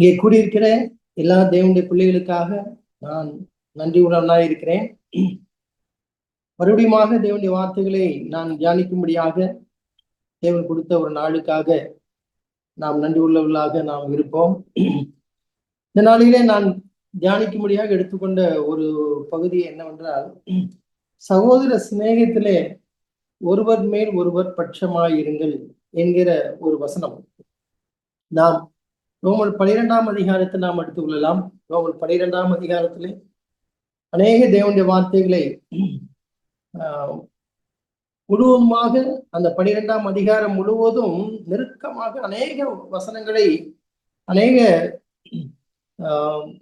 இங்கே கூடியிருக்கிற எல்லா தேவனுடைய பிள்ளைகளுக்காக நான் நன்றி உணர்வனாய் இருக்கிறேன். மறுபடியுமாக தேவனுடைய வார்த்தைகளை நான் தியானிக்கும்படியாக தேவன் கொடுத்த ஒரு நாளுக்காக நாம் நன்றி உள்ளவர்களாக நாம் இருப்போம். இந்த நாளிலே நான் தியானிக்கும்படியாக எடுத்துக்கொண்ட ஒரு பகுதி என்னவென்றால், சகோதர சிநேகத்திலே ஒருவர் மேல் ஒருவர் பட்சமாயிருங்கள் என்கிற ஒரு வசனம். நாம் ரோமர் 12ஆம் அதிகாரத்தை நாம் எடுத்துக்கொள்ளலாம். ரோமர் 12ஆம் அதிகாரத்திலே அநேக தேவனுடைய வார்த்தைகளை முழுவதுமாக அந்த 12ஆம் அதிகாரம் முழுவதும் நெருக்கமாக அநேக வசனங்களை, அநேக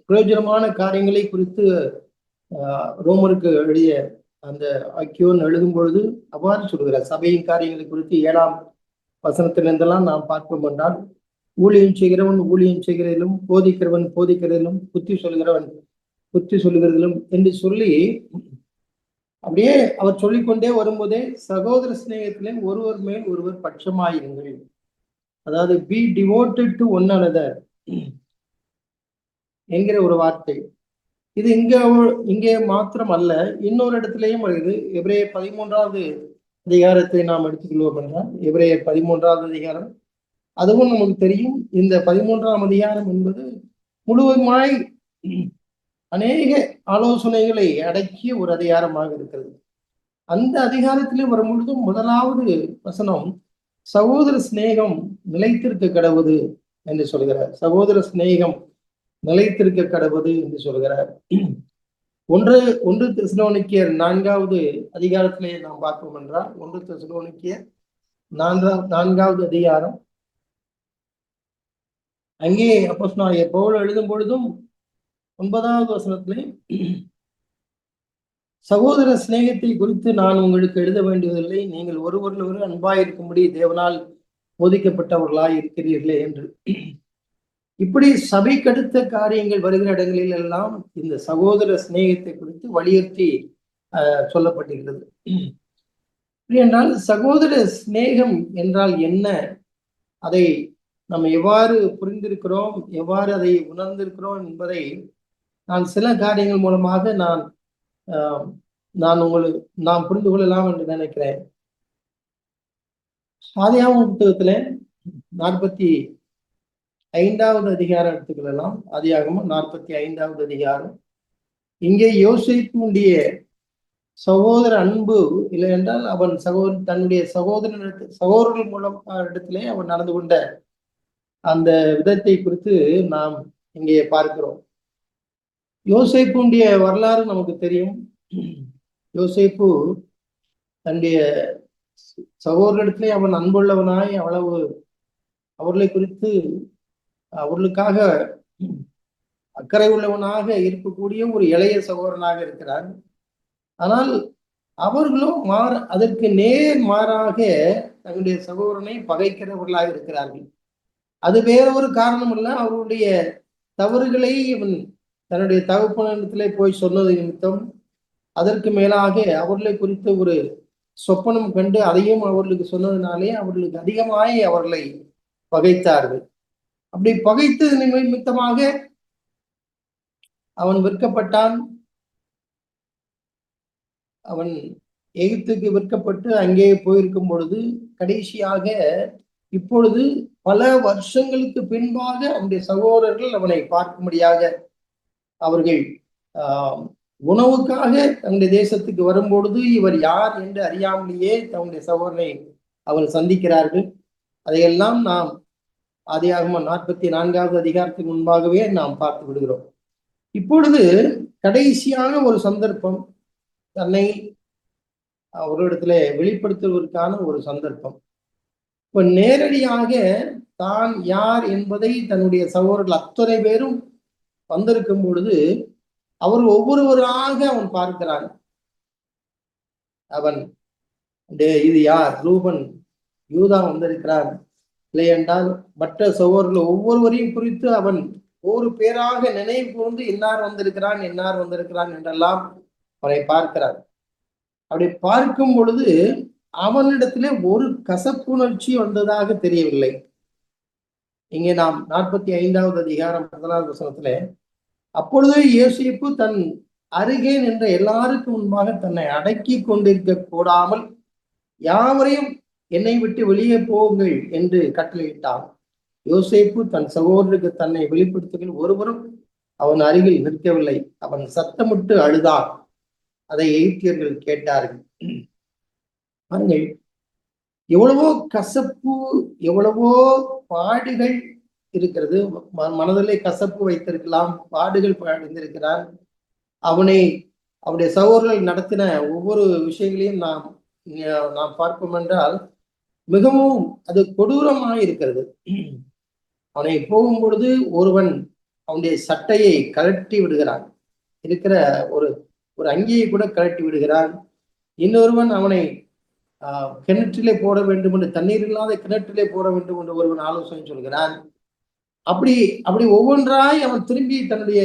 பிரயோஜனமான காரியங்களை குறித்து ரோமருக்கு எழுதிய அந்த ஐக்கியோன் எழுதும் பொழுது அவ்வாறு சொல்கிறார். சபையின் காரியங்களை குறித்து 7ஆம் வசனத்திலிருந்தெல்லாம் நாம் பார்ப்போம் என்றால், ஊழியம் செய்கிறவன் ஊழியம் செய்கிறதிலும், போதிக்கிறவன் போதிக்கிறதிலும், புத்தி சொல்லுகிறதிலும் என்று சொல்லி அப்படியே அவர் சொல்லிக்கொண்டே வரும்போதே சகோதர சிநேகத்திலே ஒருவர் மேல் ஒருவர் பட்சமாயிருங்கள், அதாவது be devoted to one another என்கிற ஒரு வார்த்தை. இது இங்கே மாத்திரம் அல்ல, இன்னொரு இடத்துலையும் வருகிறது. எபிரேயர் 13ஆவது அதிகாரத்தை நாம் எடுத்துக்கொள்வோம் என்றால், எபிரேயர் 13ஆவது அதிகாரம், அதுவும் நமக்கு தெரியும். இந்த 13ஆம் அதிகாரம் என்பது முழுவதுமாய் அநேக ஆலோசனைகளை அடக்கிய ஒரு அதிகாரமாக இருக்கிறது. அந்த அதிகாரத்திலே வரும் பொழுதும் முதலாவது வசனம் சகோதர சிநேகம் நிலைத்திருக்க கடவுது என்று சொல்கிறார். சகோதர சிநேகம் நிலைத்திருக்க கடவுது என்று சொல்கிறார். ஒன்று தெசலோனிக்கேயர் 4ஆவது அதிகாரத்திலே நாம் பார்ப்போம் என்றால், 1 தெசலோனிக்கேயர் 4ஆவது அதிகாரம், அங்கே அப்போஸ்தலனாகிய பவுல் எழுதும் பொழுதும் 9ஆவது வசனத்திலே சகோதர சிநேகத்தை குறித்து நான் உங்களுக்கு எழுத வேண்டியதில்லை, நீங்கள் ஒருவரில் அன்பாயிருக்கும்படி தேவனால் போதிக்கப்பட்டவர்களாய் இருக்கிறீர்களே என்று. இப்படி சபைக்கடுத்த காரியங்கள் வருகிற இடங்களில் எல்லாம் இந்த சகோதர சிநேகத்தை குறித்து வலியுறுத்தி சொல்லப்பட்டிருக்கிறது. என்றால் சகோதர சிநேகம் என்றால் என்ன, அதை நம்ம எவ்வாறு புரிந்திருக்கிறோம், எவ்வாறு அதை உணர்ந்திருக்கிறோம் என்பதை நான் சில காரியங்கள் மூலமாக நாம் புரிந்து கொள்ளலாம் என்று நினைக்கிறேன். ஆதியாகமம் புத்தகத்துல 45ஆவது அதிகாரம் எடுத்துக்கொள்ளலாம். ஆதியாகமம் 45ஆவது அதிகாரம். இங்கே யோசேப்புடைய சகோதர அன்பு இல்லை என்றால் அவன் தன்னுடைய சகோதரர்கள் மூலம் இடத்திலே அவன் நடந்து கொண்ட அந்த விதத்தை குறித்து நாம் இங்கே பார்க்கிறோம். யோசேப்புடைய வரலாறு நமக்கு தெரியும். யோசேப்பு தன்னுடைய சகோதரத்திலே அவன் அன்புள்ளவனாய் அவர்களை குறித்து அவர்களுக்காக அக்கறை உள்ளவனாக இருக்கக்கூடிய ஒரு இளைய சகோதரனாக இருக்கிறார். ஆனால் அவர்களும் அதற்கு நேர் மாறாக தன்னுடைய சகோதரனை பகைக்கிறவர்களாக இருக்கிறார்கள். அது வேற ஒரு காரணம் அல்ல, அவருடைய தவறுகளை இவன் தன்னுடைய தகப்பனிடத்திலே போய் சொன்னது நிமித்தம், அதற்கு மேலாக அவர்களை குறித்த ஒரு சொப்பனம் கண்டு அதையும் அவர்களுக்கு சொன்னதினாலே அவர்களுக்கு அதிகமாய் அவர்களை பகைத்தார்கள். அப்படி பகைத்தது நிமித்தமாக அவன் விற்கப்பட்டான். அவன் எகிப்துக்கு விற்கப்பட்டு அங்கே போயிருக்கும் பொழுது கடைசியாக இப்பொழுது பல வருஷங்களுக்கு பின்பாக அவனுடைய சகோதரர்கள் அவனை பார்க்கும்படியாக அவர்கள் உணவுக்காக தன்னுடைய தேசத்துக்கு வரும்பொழுது இவர் யார் என்று அறியாமலேயே தன்னுடைய சகோதரனை அவர்கள் சந்திக்கிறார்கள். அதையெல்லாம் நாம் ஆதியாகமம் 44ஆவது அதிகாரத்துக்கு முன்பாகவே நாம் பார்த்து விடுகிறோம். இப்பொழுது கடைசியாக ஒரு சந்தர்ப்பம், தன்னை அவரிடத்துல வெளிப்படுத்துவதற்கான ஒரு சந்தர்ப்பம். இப்ப நேரடியாக தான் யார் என்பதை தன்னுடைய சகோதரர்கள் அத்தனை பேரும் வந்திருக்கும் பொழுது அவர் ஒவ்வொருவராக அவன் பார்க்கிறான். அவன் இது யார், ரூபன், யூதா வந்திருக்கிறான், இல்லை என்றால் மற்ற சகோதரர்கள் ஒவ்வொருவரையும் குறித்து அவன் ஒரு பேராக நினைவு கூர்ந்து இன்னார் வந்திருக்கிறான் என்றெல்லாம் அவனை பார்க்கிறான். அப்படி பார்க்கும் பொழுது அவனிடத்திலே ஒரு கசப்புணர்ச்சி வந்ததாக தெரியவில்லை. இங்கே நாம் 45வது அதிகாரம் 11வது வசனத்திலே, அப்பொழுது யோசேப்பு தன் அருகே நின்ற எல்லாருக்கும் முன்பாக தன்னை அடக்கி கொண்டிருக்க கூடாமல் யாவரையும் என்னை விட்டு வெளியே போங்கள் என்று கட்டளையிட்டான். யோசேப்பு தன் சகோதரருக்கு தன்னை வெளிப்படுத்துகையில் ஒருவரும் அவன் அருகில் நிற்கவில்லை. அவன் சத்தமிட்டு அழுதான். அதை எகிப்தியர்கள் கேட்டார்கள். பாருங்கள், எவ்வளவோ கசப்பு, எவ்வளவோ பாடுகள் இருக்கிறது. மனதிலே கசப்பு வைத்திருக்கலாம், பாடுகள் அடைந்திருக்கிறான். அவனுடைய சகோதரர்கள் நடத்தின ஒவ்வொரு விஷயங்களையும் நாம் பார்ப்போம் என்றால் மிகவும் அது கொடூரமாக இருக்கிறது. அவனை போகும் பொழுது ஒருவன் அவனுடைய சட்டையை கழட்டி விடுகிறான், இருக்கிற ஒரு அங்கியை கூட கழட்டி விடுகிறான். இன்னொருவன் அவனை கிணற்றிலே போட வேண்டும் என்று, தண்ணீர் இல்லாத கிணற்றிலே போட வேண்டும் என்று ஒருவன் ஆலோசனை சொல்கிறான். அப்படி ஒவ்வொன்றாய் அவன் திரும்பி தன்னுடைய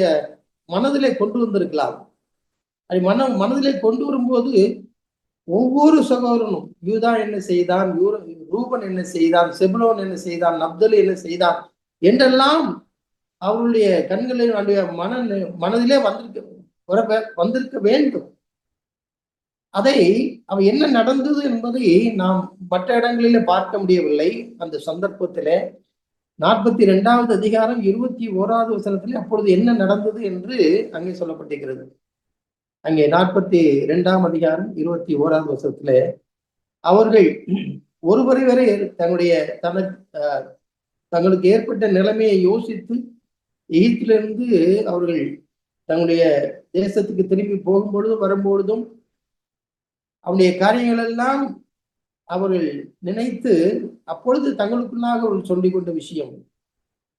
மனதிலே கொண்டு வந்திருக்கலாம். மனதிலே கொண்டு வரும்போது ஒவ்வொரு சகோதரனும் யூதா என்ன செய்தான், ரூபன் என்ன செய்தான், செபுலோன் என்ன செய்தான், நப்தலி என்ன செய்தான் என்றெல்லாம் அவருடைய கண்களில் மனதிலே வந்திருக்க வேண்டும். அதை அவன் என்ன நடந்தது என்பதை நாம் மற்ற இடங்களிலே பார்க்க முடியவில்லை. அந்த சந்தர்ப்பத்திலே 42வது அதிகாரம் 21வது வசனத்திலே அப்பொழுது என்ன நடந்தது என்று அங்கே சொல்லப்பட்டிருக்கிறது. அங்கே 42ஆம் அதிகாரம் 21வது வசனத்திலே அவர்கள் ஒருவரை வரை தங்களுக்கு ஏற்பட்ட நிலைமையை யோசித்து எகிப்திலிருந்து அவர்கள் தங்களுடைய தேசத்துக்கு திரும்பி போகும்பொழுதும் வரும்பொழுதும் அவனுடைய காரியங்கள் எல்லாம் அவர்கள் நினைத்து அப்பொழுது தங்களுக்குள்ளாக அவர்கள் சொல்லிக் கொண்ட விஷயம்,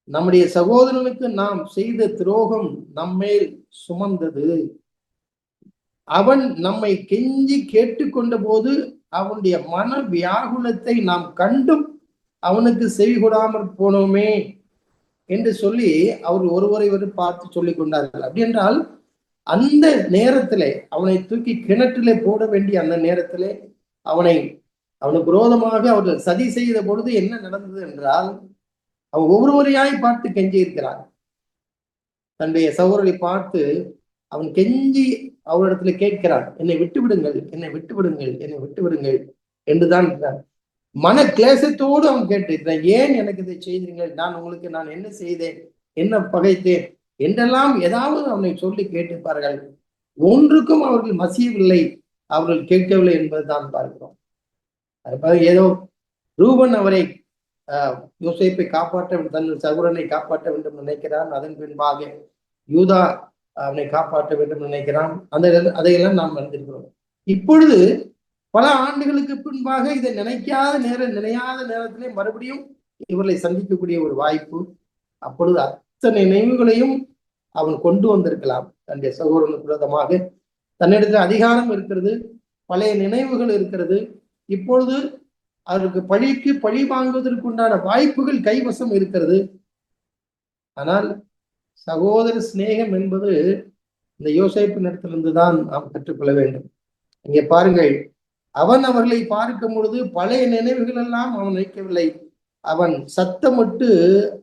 நம்முடைய சகோதரனுக்கு நாம் செய்த துரோகம் நம்மேல் சுமந்தது. அவன் நம்மை கெஞ்சி கேட்டுக்கொண்ட போது அவனுடைய மன வியாகுலத்தை நாம் கண்டும் அவனுக்கு செவி கொடாமல் போனோமே என்று சொல்லி அவர் ஒருவரை பார்த்து சொல்லிக் கொண்டார்கள். அப்படி என்றால் அந்த நேரத்திலே அவனை தூக்கி கிணற்றிலே போட வேண்டிய அந்த நேரத்திலே அவனுக்கு விரோதமாக அவர்கள் சதி செய்த பொழுது என்ன நடந்தது என்றால், அவன் ஒவ்வொருவரையாய் பார்த்து கெஞ்சி இருக்கிறான். தன்னுடைய சகோதரரை பார்த்து அவன் கெஞ்சி அவரிடத்துல கேட்கிறான், என்னை விட்டு விடுங்கள், என்னை விட்டு விடுங்கள், என்னை விட்டு விடுங்கள் என்றுதான் மன கிளேசத்தோடு அவன் கேட்டிருக்கிறான். ஏன் எனக்கு இதை செய்தீர்கள், நான் என்ன செய்தேன், என்ன பகைத்தேன் என்றெல்லாம் ஏதாவது அவனை சொல்லி கேட்டிருப்பார்கள். ஒன்றுக்கும் அவர்கள் மசியவில்லை, அவர்கள் கேட்கவில்லை என்பதுதான் பார்க்கிறோம். ஏதோ ரூபன் அவரை யோசேப்பை காப்பாற்ற, தன் சகோதரனை காப்பாற்ற வேண்டும் நினைக்கிறான். அதன் பின்பாக யூதா அவனை காப்பாற்ற வேண்டும் நினைக்கிறான். அதையெல்லாம் நாம் அறிந்திருக்கிறோம். இப்பொழுது பல ஆண்டுகளுக்கு பின்பாக இதை நினையாத நேரத்திலே மறுபடியும் இவர்களை சந்திக்கக்கூடிய ஒரு வாய்ப்பு. அப்பொழுது அத்தனை நினைவுகளையும் அவன் கொண்டு வந்திருக்கலாம். தன்னுடைய சகோதரனுக்கு விரோதமாக தன்னிடத்தில் அதிகாரம் இருக்கிறது, பழைய நினைவுகள் இருக்கிறது. இப்பொழுது அவருக்கு பழி வாங்குவதற்குண்டான வாய்ப்புகள் கைவசம் இருக்கிறது. ஆனால் சகோதர சிநேகம் என்பது இந்த யோசேப்பின் இடத்திலிருந்து தான் நாம் கற்றுக்கொள்ள வேண்டும். இங்கே பாருங்கள், அவன் அவர்களை பார்க்கும் பொழுது பழைய நினைவுகள் எல்லாம் அவன் நினைக்கவில்லை. அவன் சத்தமிட்டு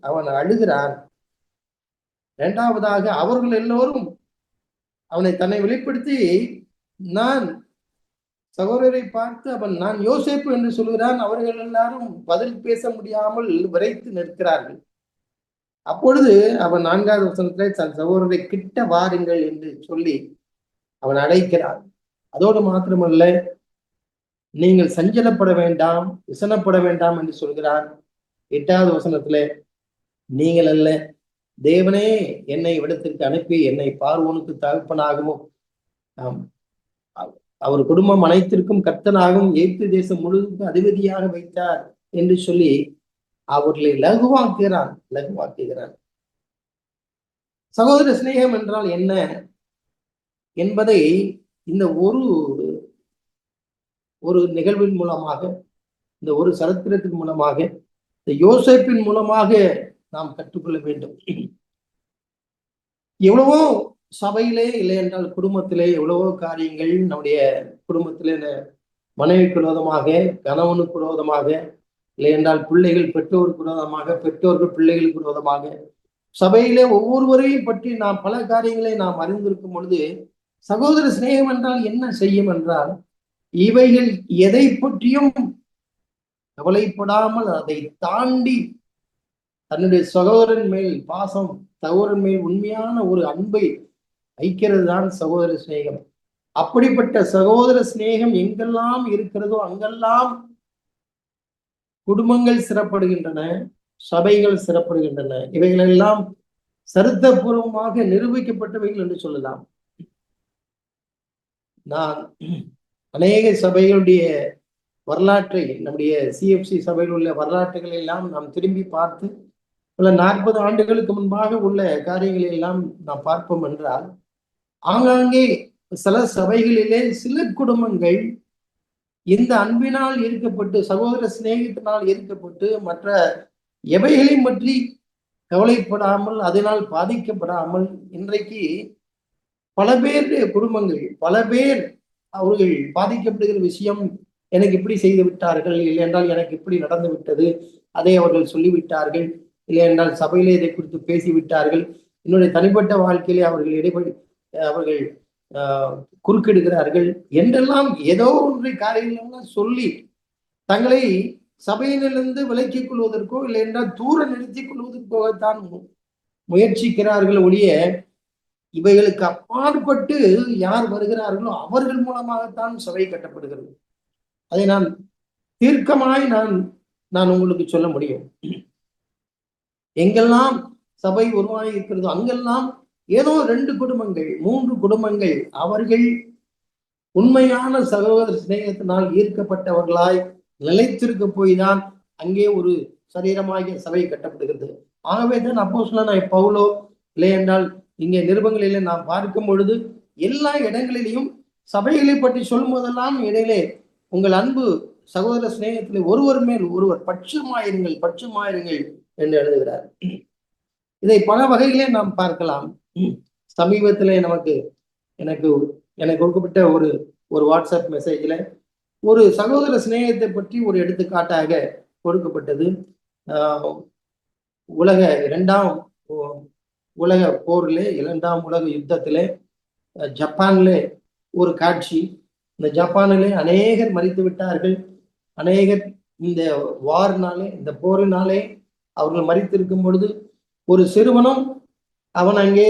அவன் அழுகிறான். இரண்டாவதாக அவர்கள் எல்லோரும் அவனை தன்னை வெளிப்படுத்தி நான் சகோதரரை பார்த்து நான் யோசேப்பு என்று சொல்கிறான். அவர்கள் எல்லாரும் பதில் பேச முடியாமல் விரைத்து நிற்கிறார்கள். அப்பொழுது அவன் 4வது வசனத்திலே தன் சகோதரரை கிட்ட வாருங்கள் என்று சொல்லி அவன் அழைக்கிறான். அதோடு மாத்திரமல்ல, நீங்கள் சஞ்சலப்பட வேண்டாம், விசனப்பட வேண்டாம் என்று சொல்கிறான். 8வது வசனத்திலே, நீங்கள் அல்ல, தேவனே என்னை இடத்திற்கு அனுப்பி என்னை பார்வோனுக்கு தகப்பனாகவும் அவர் குடும்பம் அனைத்திற்கும் கர்த்தனாகவும் எகிப்து தேசம் முழுவதும் அதிபதியாக வைத்தார் என்று சொல்லி அவர்களை லகுவாக்குகிறான். சகோதர சிநேகம் என்றால் என்ன என்பதை இந்த ஒரு நிகழ்வின் மூலமாக, இந்த ஒரு சரித்திரத்தின் மூலமாக, இந்த யோசேப்பின் மூலமாக நாம் கற்றுக்கொள்ள வேண்டும். எவ்வளவோ சபையிலே இல்லை என்றால் குடும்பத்திலே எவ்வளவோ காரியங்கள் நம்முடைய குடும்பத்திலே மனைவிக்கு விரோதமாக, கணவனுக்கு விரோதமாக, இல்லை என்றால் பிள்ளைகள் பெற்றோருக்கு விரோதமாக, பெற்றோர்கள் பிள்ளைகளுக்கு விரோதமாக, சபையிலே ஒவ்வொருவரையும் பற்றி நாம் பல காரியங்களை நாம் அறிந்திருக்கும் பொழுது, சகோதர சிநேகம் என்றால் என்ன செய்யும் என்றால், இவைகள் எதை பற்றியும் கவலைப்படாமல் அதை தாண்டி தன்னுடைய சகோதரன் மேல் பாசம், சகோதரன் மேல் உண்மையான ஒரு அன்பை வைக்கிறது தான் சகோதர சிநேகம். அப்படிப்பட்ட சகோதர சிநேகம் எங்கெல்லாம் இருக்கிறதோ அங்கெல்லாம் குடும்பங்கள் சிறப்படுகின்றன, சபைகள் சிறப்படுகின்றன. இவைகளெல்லாம் சரித்திரபூர்வமாக நிரூபிக்கப்பட்டவைகள் என்று சொல்லலாம். நான் அநேக சபைகளுடைய வரலாற்றை, நம்முடைய சிஎஃப்சி சபையில் உள்ள வரலாற்றுகளை எல்லாம் நாம் திரும்பி பார்த்து பல 40 ஆண்டுகளுக்கு முன்பாக உள்ள காரியங்களை எல்லாம் நாம் பார்ப்போம் என்றால், ஆங்காங்கே சில சபைகளிலே சில குடும்பங்கள் இந்த அன்பினால் ஈர்க்கப்பட்டு, சகோதர சிநேகத்தினால் ஈர்க்கப்பட்டு, மற்ற எவைகளையும் பற்றி கவலைப்படாமல், அதனால் பாதிக்கப்படாமல், இன்றைக்கு பல பேர் குடும்பங்கள், பல பேர் அவர்கள் பாதிக்கப்படுகிற விஷயம், எனக்கு இப்படி செய்து விட்டார்கள், இல்லை என்றால் எனக்கு இப்படி நடந்து விட்டது, அதை அவர்கள் சொல்லிவிட்டார்கள், இல்லை என்றால் சபையிலே இதை குறித்து பேசிவிட்டார்கள், என்னுடைய தனிப்பட்ட வாழ்க்கையிலே அவர்கள் குறுக்கிடுகிறார்கள் என்றெல்லாம் ஏதோ ஒன்றை காரியங்கள் சொல்லி தங்களை சபையிலிருந்து விலக்கிக் கொள்வதற்கோ, இல்லை என்றால் தூர நிறுத்திக் கொள்வதற்கோத்தான் முயற்சிக்கிறார்கள் ஒழிய, இவைகளுக்கு அப்பாற்பட்டு யார் வருகிறார்களோ அவர்கள் மூலமாகத்தான் சபை கட்டப்படுகிறது. அதை நான் தீர்க்கமாய் நான் உங்களுக்கு சொல்ல முடியும். எங்கெல்லாம் சபை உருவாகி இருக்கிறதோ அங்கெல்லாம் ஏதோ 2 குடும்பங்கள், 3 குடும்பங்கள் அவர்கள் உண்மையான சகோதர சிநேகத்தினால் ஈர்க்கப்பட்டவர்களாய் நிலைத்திருக்க போய்தான் அங்கே ஒரு சரீரமாகிய சபை கட்டப்படுகிறது. ஆகவே தான் அப்போஸ்தலனாகிய பவுலோ, இல்லை என்றால் இங்கே நிருபங்களிலே நாம் பார்க்கும் பொழுது எல்லா இடங்களிலேயும் சபைகளை பற்றி சொல்லும் போதெல்லாம் இடையிலே உங்கள் அன்பு சகோதர சிநேகத்திலே ஒருவர் மேல் ஒருவர் பட்சமாயிருங்கள் என்று எழுதுகிறார். இதை பல வகைகளே நாம் பார்க்கலாம். சமீபத்திலே எனக்கு கொடுக்கப்பட்ட ஒரு வாட்ஸ்அப் மெசேஜில் ஒரு சகோதர சிநேகத்தை பற்றி ஒரு எடுத்துக்காட்டாக கொடுக்கப்பட்டது. இரண்டாம் உலக போரிலே, 2ஆம் உலக யுத்தத்திலே ஜப்பானிலே ஒரு காட்சி. இந்த ஜப்பானிலே அநேகர் மரித்து விட்டார்கள். அநேகர் இந்த வாரினாலே, இந்த போரினாலே அவர்கள் மரித்திருக்கும் பொழுது ஒரு சிறுவனும் அவன் அங்கே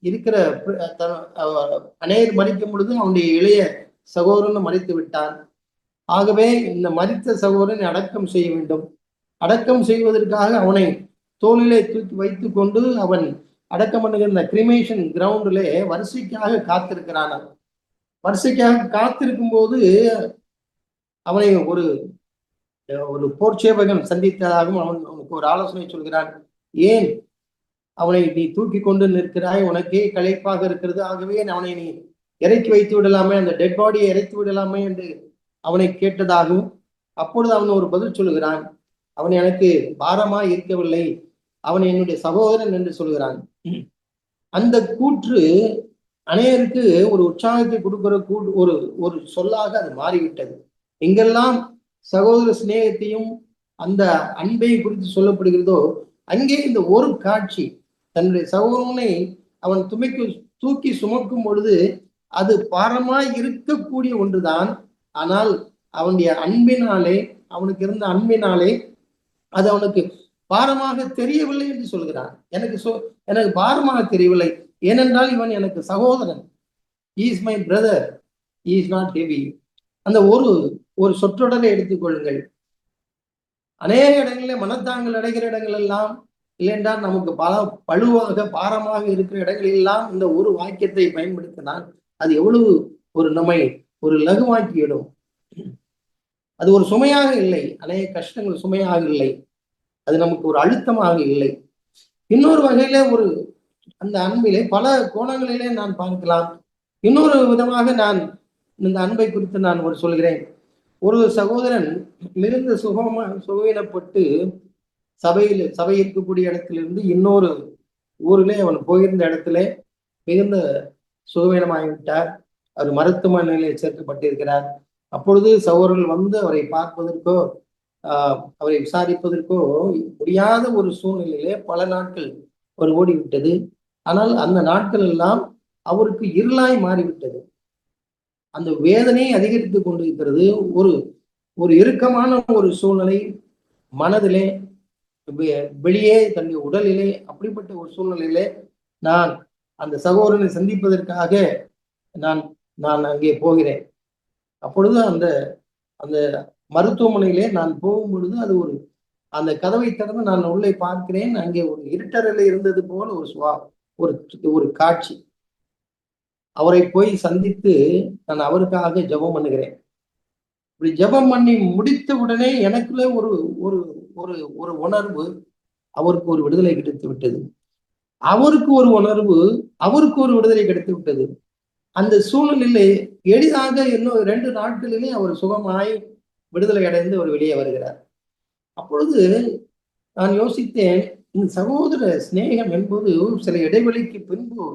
இருக்கிற அநேகர் மரிக்கும் பொழுது அவனுடைய இளைய சகோதரன் மரித்து விட்டான். ஆகவே இந்த மரித்த சகோதரனை அடக்கம் செய்ய வேண்டும். அடக்கம் செய்வதற்காக அவனை தோளிலே தூக்கி வைத்து கொண்டு அவன் அடக்கம் பண்ணுகிற இந்த கிரிமேஷன் கிரவுண்டிலே வரிசைக்காக காத்திருக்கிறான். வரிசைக்காக காத்திருக்கும் போது அவனை ஒரு போர்ச்சேவகன் சந்தித்ததாகவும் அவனுக்கு ஒரு ஆலோசனை சொல்கிறான். ஏன் அவனை நீ தூக்கி கொண்டு நிற்கிறாய்? உனக்கே களைப்பாக இருக்கிறது. ஆகவே அவனை நீ இறக்கி வைத்து விடலாமே, அந்த டெட் பாடியை இறக்கி விடலாமே என்று அவனை கேட்டதாகவும், அப்பொழுது அவன் ஒரு பதில் சொல்லுகிறான். அவன் எனக்கு பாரமாய் இருக்கவில்லை, அவன் என்னுடைய சகோதரன் என்று சொல்கிறான். அந்த கூற்று அநேகருக்கு ஒரு உற்சாகத்தை கொடுக்கிற ஒரு சொல்லாக அது மாறிவிட்டது. எங்கெல்லாம் சகோதர சிநேகத்தையும் அந்த அன்பையும் குறித்து சொல்லப்படுகிறதோ அங்கே இந்த ஒரு காட்சி, தன்னுடைய சகோதரனை அவன் தூக்கி சுமக்கும் பொழுது அது பாரமாய் இருக்கக்கூடிய ஒன்றுதான். ஆனால் அவனுடைய அன்பினாலே, அவனுக்கு இருந்த அன்பினாலே அது அவனுக்கு பாரமாக தெரியவில்லை என்று சொல்கிறான். எனக்கு பாரமாக தெரியவில்லை, ஏனென்றால் இவன் எனக்கு சகோதரன். Is my brother, is not heavy. அந்த ஒரு சொற்றொடரை எடுத்துக்கொள்ளுங்கள். அநேக இடங்களிலே மனத்தாங்கள் அடைகிற இடங்கள் எல்லாம், இல்லைன்றால் நமக்கு பழுவாக பாரமாக இருக்கிற இடங்களில் எல்லாம் இந்த ஒரு வாக்கியத்தை பயன்படுத்தினால் அது எவ்வளவு நம்மை ஒரு லகுவாக்கிவிடும். அது ஒரு சுமையாக இல்லை, அநேக கஷ்டங்கள் சுமையாக இல்லை, அது நமக்கு ஒரு அழுத்தமாக இல்லை. இன்னொரு வகையில அந்த அன்பிலே பல கோணங்களிலே நான் பார்க்கலாம். இன்னொரு விதமாக நான் இந்த அன்பை குறித்து நான் சொல்கிறேன். ஒரு சகோதரன் மிகுந்த சுகவீனப்பட்டு சபை இருக்கக்கூடிய இடத்திலிருந்து இன்னொரு ஊரிலே அவன் போயிருந்த இடத்துல மிகுந்த சுகவீனமாகிவிட்டார். அவர் மருத்துவமனையிலே சேர்க்கப்பட்டிருக்கிறார். அப்பொழுது சகோதரர்கள் வந்து அவரை பார்ப்பதற்கோ அவரை விசாரிப்பதற்கோ முடியாத ஒரு சூழ்நிலையிலே பல நாட்கள் அவர் ஓடிவிட்டது. ஆனால் அந்த நாட்கள் எல்லாம் அவருக்கு இருளாய் மாறிவிட்டது. அந்த வேதனை அதிகரித்து கொண்டிருக்கிறது. ஒரு ஒரு இறுக்கமான ஒரு சூழ்நிலை மனதிலே, வெளியே, தன்னுடைய உடலிலே, அப்படிப்பட்ட ஒரு சூழ்நிலையிலே நான் அந்த சகோதரனை சந்திப்பதற்காக நான் நான் அங்கே போகிறேன். அப்பொழுது அந்த அந்த மருத்துவமனையிலே நான் போகும் பொழுது அது ஒரு அந்த கதவை திறந்து நான் உள்ளே பார்க்கிறேன். அங்கே ஒரு இருட்டறையில இருந்தது போல ஒரு ஒரு காட்சி. அவரை போய் சந்தித்து நான் அவருக்காக ஜெபம் பண்ணுகிறேன். இப்படி ஜெபம் பண்ணி முடித்த உடனே எனக்குள்ள ஒரு ஒரு ஒரு ஒரு உணர்வு, அவருக்கு ஒரு விடுதலை கிடைத்து விட்டது. அவருக்கு ஒரு உணர்வு, அவருக்கு ஒரு விடுதலை கிடைத்து விட்டது. அந்த சூழ்நிலையிலே எளிதாக இன்னும் 2 நாட்களிலே அவர் சுகமாய் விடுதலை அடைந்து அவர் வெளியே வருகிறார். அப்பொழுது நான் யோசித்தேன், இந்த சகோதர சிநேகம் என்பது சில இடைவெளிக்கு பின்பு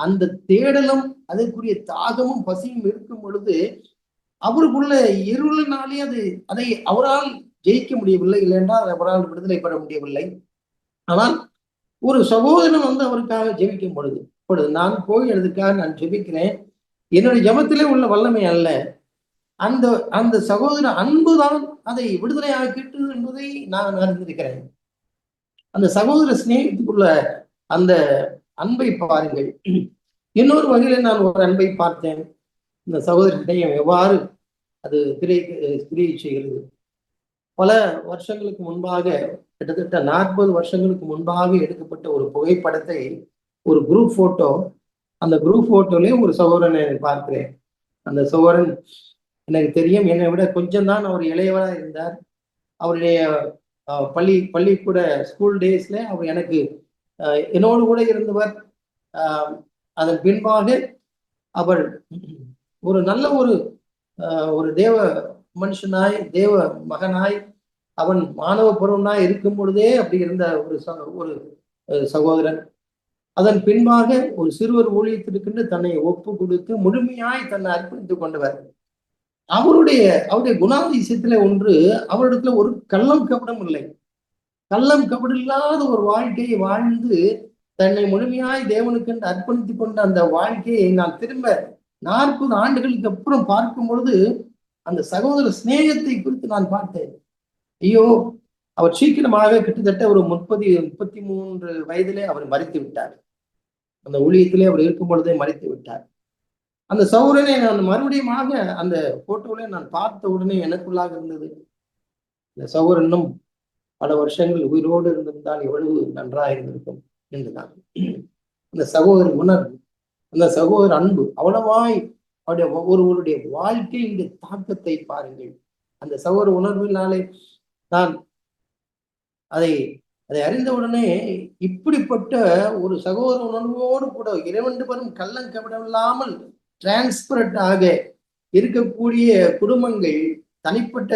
அந்த தேடலும் அதற்குரிய தாகமும் பசியும் இருக்கும் பொழுது அவருக்குள்ள இருளினாலே அதை அவரால் ஜெயிக்க முடியவில்லை, இல்லையென்றால் அவரால் விடுதலை பெற முடியவில்லை. ஆனால் ஒரு சகோதரன் அவருக்காக ஜெபிக்கும் பொழுது நான் போய் அதுக்காக நான் ஜெபிக்கிறேன். என்னுடைய ஜெபத்திலே உள்ள வல்லமை அல்ல, அந்த அந்த சகோதர அன்புதான் அதை விடுதலை ஆக்கிட்டு என்பதை நான் அறிந்திருக்கிறேன். அந்த சகோதர சிநேகத்துக்குள்ள அந்த அன்பை பாருங்கள். இன்னொரு வகையில நான் ஒரு அன்பை பார்த்தேன். இந்த சகோதர சிநேகம் எவ்வாறு அது கிரியை செய்கிறது. பல வருஷங்களுக்கு முன்பாக, கிட்டத்தட்ட 40 வருஷங்களுக்கு முன்பாக எடுக்கப்பட்ட ஒரு புகைப்படத்தை, ஒரு குரூப் போட்டோ, அந்த குரூப் போட்டோலயே ஒரு சகோதரனை பார்க்கிறேன். அந்த சகோதரன் எனக்கு தெரியும், என்னை விட கொஞ்சம் தான் அவர் இளையவராக இருந்தார். அவருடைய பள்ளிக்கூட ஸ்கூல் டேஸ்ல அவர் எனக்கு என்னோடு கூட இருந்தவர். அதன் பின்பாக அவர் ஒரு நல்ல ஒரு தேவ மனுஷனாய், தேவ மகனாய், அவன் மாணவ பருவனாய் இருக்கும் பொழுதே அப்படி இருந்த ஒரு சகோதரன். அதன் பின்பாக ஒரு சிறுவர் ஊழியத்திற்கென்று தன்னை ஒப்பு கொடுத்து முழுமையாய் தன்னை அர்ப்பணித்துக் கொண்டவர். அவருடைய குணாதிசயத்துல ஒன்று, அவரிடத்துல ஒரு கள்ளம் கபடம் இல்லை. கள்ளம் கபடம் இல்லாத ஒரு வாழ்க்கையை வாழ்ந்து தன்னை முழுமையாய் தேவனுக்கென்று அர்ப்பணித்துக் கொண்ட அந்த வாழ்க்கையை நான் திரும்ப 40 ஆண்டுகளுக்கு அப்புறம் பார்க்கும் பொழுது அந்த சகோதர சிநேகத்தை குறித்து நான் பார்த்தேன். ஐயோ, அவர் சீக்கிரமாக கிட்டத்தட்ட ஒரு 33 வயதிலே அவர் மரித்து விட்டார். அந்த ஊழியத்திலே அவர் இருக்கும் பொழுதே மரித்து விட்டார். அந்த சகோதரனை நான் மறுபடியும் அந்த போட்டோல நான் பார்த்த உடனே எனக்குள்ளாக இருந்தது, இந்த சகோதரனும் பல வருஷங்கள் உயிரோடு இருந்திருந்தால் எவ்வளவு நன்றாக இருந்திருக்கும் என்றுதான். அந்த சகோதர உணர்வு, அந்த சகோதர அன்பு அவ்வளவாய் ஒருவருடைய வாழ்க்கையின் தாக்கத்தை பாருங்கள். அந்த சகோதர உணர்வினாலே நான் அதை அறிந்தவுடனே இப்படிப்பட்ட ஒரு சகோதர உணர்வோடு கூட இரண்டு பேரும் கள்ளம் கபடம் இல்லாமல் டிரான்ஸ்பரண்ட் ஆக இருக்கக்கூடிய குடும்பங்கள், தனிப்பட்ட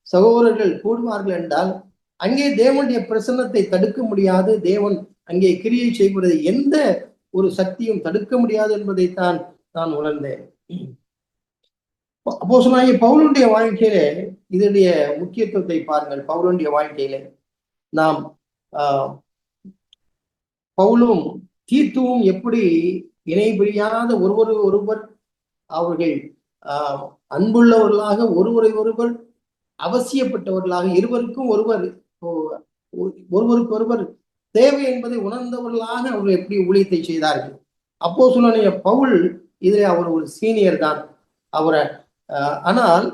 சகோதரர்கள் கூடுவார்கள் என்றால் அங்கே தேவனுடைய பிரசன்னத்தை தடுக்க முடியாது. தேவன் அங்கே கிரியை செய்வது எந்த ஒரு சக்தியும் தடுக்க முடியாது என்பதைத்தான் நான் உணர்ந்தேன். அப்போஸ்தலனாகிய பவுலுடைய வாழ்க்கையிலே இதனுடைய முக்கியத்துவத்தை பாருங்கள். பவுலுடைய வாழ்க்கையிலே நாம் பவுலும் தீத்துவும் எப்படி இணை பிரியாத ஒருவர் அவர்கள் அன்புள்ளவர்களாக ஒருவரை அவசியப்பட்டவர்களாக, இருவருக்கும் ஒருவருக்கு தேவை என்பதை உணர்ந்தவர்களாக அவர்கள் எப்படி ஊழியத்தை செய்தார்கள். அப்போஸ்தலனாகிய பவுல் இதிலே அவர் ஒரு சீனியர் தான். ஆனால்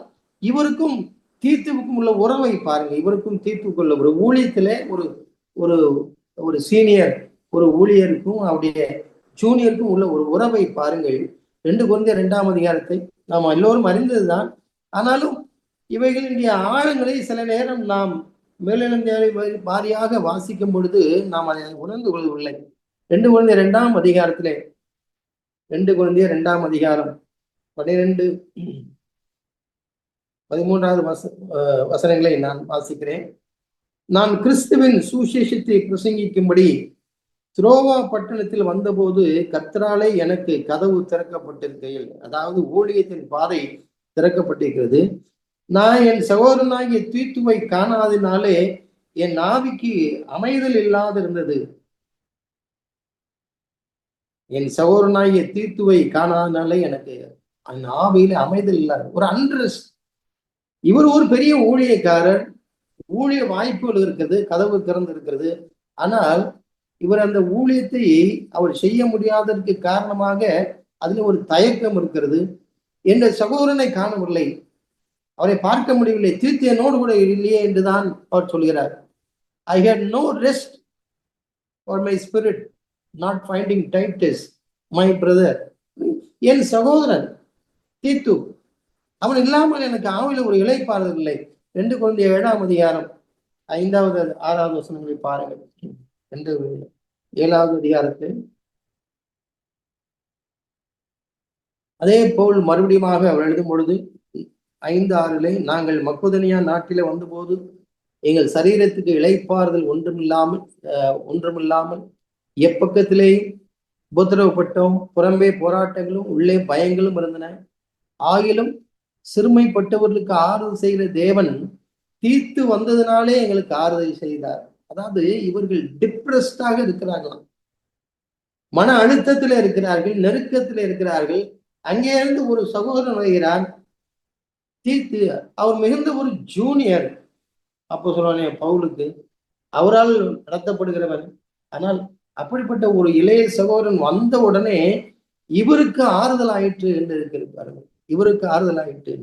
இவருக்கும் தீத்துவுக்கும் உள்ள உறவை பாருங்க. இவருக்கும் தீத்துவுக்கும் உள்ள ஒரு ஊழியத்திலே ஒரு சீனியர் ஒரு ஊழியருக்கும் அவருடைய ஜூனியருக்கும் உள்ள ஒரு உறவை பாருங்கள். 2 கொரிந்தியர் 2ஆம் அதிகாரத்தை நாம் எல்லோரும் அறிந்ததுதான். ஆனாலும் இவைகளினுடைய ஆழங்களை சில நேரம் நாம் மேலிழந்த வாரியாக வாசிக்கும் பொழுது நாம் அதை உணர்ந்து கொள்ளவில்லை. 2 கொரிந்தியர் 2ஆம் அதிகாரத்திலே 2 கொரிந்தியர் 2ஆம் அதிகாரம் 12, 13வது வசனங்களை நான் வாசிக்கிறேன். நான் கிறிஸ்துவின் சுவிசேஷத்தை பிரசங்கிக்கும்படி துரோவா பட்டணத்தில் வந்தபோது கர்த்தராலே எனக்கு கதவு திறக்கப்பட்டிருக்கையில், அதாவது ஊழியத்தின் பாதை திறக்கப்பட்டிருக்கிறது. நான் என் சகோதரனாகிய தீத்துவை காணாதனாலே என் ஆவிக்கு அமைதல் இல்லாது இருந்தது. என் சகோதரனாகிய தீத்துவை காணாதனாலே எனக்கு அந்த ஆவியில அமைதல் இல்லாது ஒரு அன்ட்ரெஸ்ட். இவர் ஒரு பெரிய ஊழியக்காரர், ஊழிய வாய்ப்புகள் இருக்கிறது, கதவு திறந்து இருக்கிறது. ஆனால் இவர் அந்த ஊழியத்தை அவர் செய்ய முடியாததற்கு காரணமாக அதுல ஒரு தயக்கம் இருக்கிறது. என்ற சகோதரனை காணவில்லை, அவரை பார்க்க முடியவில்லை, தீர்த்து என்னோடு கூட இல்லையே என்றுதான் அவர் சொல்கிறார். I had no rest for my spirit not finding Titus my brother. என் சகோதரன் தீத்து அவன் இல்லாமல் எனக்கு ஆவில ஒரு இளைப்பாறுதல் இல்லை. 2 Corinthians 7ஆம் அதிகாரம் 5வது 6வது வசனங்களை பாருங்கள். 2 7வது அதிகாரத்தில் அதே போல் மறுபடியும் அவர் எழுதும் பொழுது 5:6 நாங்கள் மக்கோதனியா நாட்டிலே வந்தபோது எங்கள் சரீரத்துக்கு இளைப்பாறுதல் ஒன்றுமில்லாமல் எப்பக்கத்திலேயும் உபத்திரவப்பட்டோம். புறம்பே போராட்டங்களும் உள்ளே பயங்களும் இருந்தன. ஆகிலும் சிறுமைப்பட்டவர்களுக்கு ஆறுதல் செய்கிற தேவன் தீர்த்து வந்ததுனாலே எங்களுக்கு ஆறுதல் செய்தார். அதாவது இவர்கள் டிப்ரெஸ்டாக இருக்கிறார்களாம், மன அழுத்தத்தில் இருக்கிறார்கள், நெருக்கத்தில் இருக்கிறார்கள். அங்கே இருந்து ஒரு சகோதரன் வருகிறார் தீர்த்து. அவர் மிகுந்த ஒரு ஜூனியர் அப்போ சொல்லுவானே பவுலுக்கு, அவரால் நடத்தப்படுகிறவன். ஆனால் அப்படிப்பட்ட ஒரு இளைய சகோதரன் வந்த உடனே இவருக்கு ஆறுதல் ஆயிற்று என்று இருக்கிறார்கள். இவருக்கு ஆறுதல் ஆயிற்று.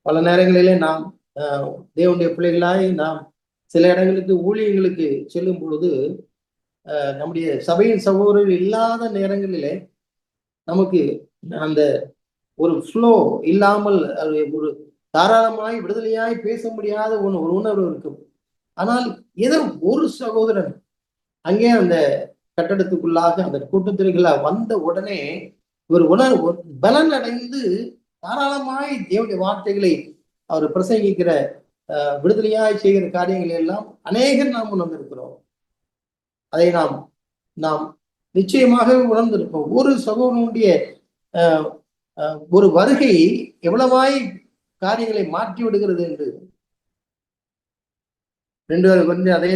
பல நேரங்களிலே நாம் தேவனுடைய பிள்ளைகளாய் நாம் சில இடங்களுக்கு ஊழியங்களுக்கு செல்லும் பொழுது நம்முடைய சபையின் சகோதரர்கள் இல்லாத நேரங்களிலே நமக்கு அந்த ஒரு ஃப்ளோ இல்லாமல் ஒரு தாராளமாய் விடுதலையாய் பேச முடியாத ஒரு உணர்வு இருக்கும். ஆனால் ஏதோ ஒரு சகோதரன் அங்கே அந்த கட்டடத்துக்குள்ளாக அந்த கூட்டத்திற்குள்ள வந்த உடனே ஒரு உணர்வு பலன் அடைந்து தாராளமாய் தேவனுடைய வார்த்தைகளை அவர் பிரசங்கிக்கிற விடுதலையாய் செய்கிற காரியங்கள் எல்லாம் அநேகர் நாம் உணர்ந்திருக்கிறோம். அதை நாம் நிச்சயமாக உணர்ந்திருப்போம். ஒரு சகோதரனுடைய ஒரு வருகை எவ்வளவாய் காரியங்களை மாற்றி விடுகிறது என்று 2 Corinthians அதே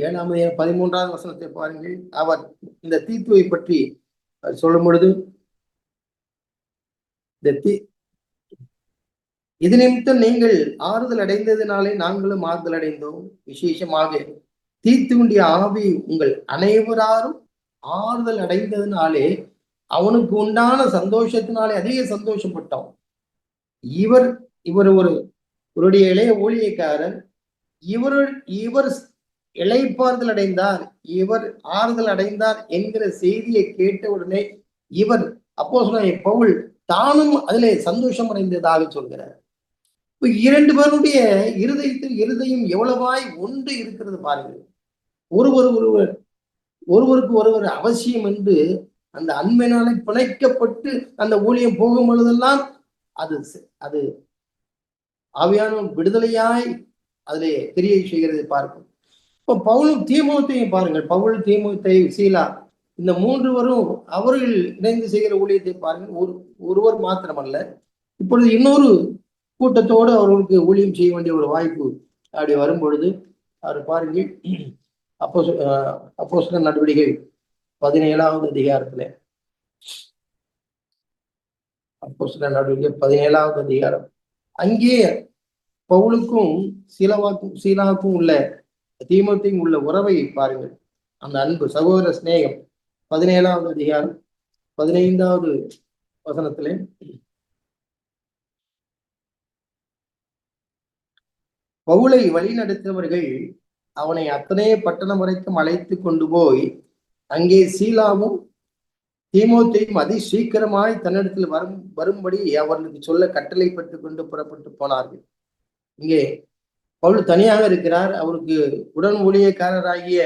7ஆம் அதிகாரம் 13வது வசனத்தை பாருங்கள். அவர் இந்த தீத்துவை பற்றி சொல்லும் பொழுது, இது நிமித்தம் நீங்கள் ஆறுதல் அடைந்ததினாலே நாங்களும் ஆறுதல் அடைந்தோம். விசேஷமாக தீத்துவுடைய ஆவி உங்கள் அனைவராரும் ஆறுதல் அடைந்ததினாலே அவனுக்கு உண்டான சந்தோஷத்தினாலே அதிக சந்தோஷப்பட்டோம். இவர் ஒருடைய இளைய ஊழியக்காரர். இவர் இளைப்பாறுதல் அடைந்தார், இவர் ஆறுதல் அடைந்தார் என்கிற செய்தியை கேட்ட உடனே இவர் அப்போஸ்தலனாகிய பவுல் தானும் அதிலே சந்தோஷம் அடைந்ததாக சொல்கிறார். இப்ப 2 பேருடைய இருதயம் எவ்வளவாய் ஒன்று இருக்கிறது பாருங்கள். ஒருவருக்கு ஒருவர் அவசியம் என்று அந்த அன்பினாலே பிணைக்கப்பட்டு அந்த ஊழியம் போகும் பொழுதெல்லாம் அது ஆவியான விடுதலையாய் அதிலே கிரியை செய்கிறது பார்க்கும். இப்போ பவுலும் தீமோத்தேயும் பாருங்கள். பவுல், தீமோத்தேயு, சீலா இந்த 3 பேரும் அவர்கள் இணைந்து செய்கிற ஊழியத்தை பாருங்கள். ஒருவர் மாத்திரமல்ல, இப்பொழுது இன்னொரு கூட்டத்தோடு அவர்களுக்கு ஊழியம் செய்ய வேண்டிய ஒரு வாய்ப்பு அப்படி வரும் பொழுது அவர் பாருங்கள். அப்போஸ்தலர் நடவடிக்கைகள் 17வது அதிகாரத்துல, அப்போஸ்தலர் நடவடிக்கைகள் 17வது அதிகாரம், அங்கே பவுலுக்கும் சீலாவுக்கும் உள்ள தீமோத்தேயுக்கும் உள்ள உறவை பாருங்கள். அந்த அன்பு சகோதர சிநேகம் 17வது அதிகாரம் 15வது வசனத்திலே, பவுலை வழி நடத்தினவர்கள் அவனை அத்தனை பட்டணம் வரைக்கும் அழைத்து கொண்டு போய் அங்கே சீலாவும் தீமோத்தேயும் அதி சீக்கிரமாய் தன்னிடத்தில் வரும்படி அவர்களுக்கு சொல்ல கட்டளை பட்டு கொண்டு புறப்பட்டு போனார்கள். இங்கே பவுல் தனியாக இருக்கிறார். அவருக்கு உடன் ஊழியக்காரராகிய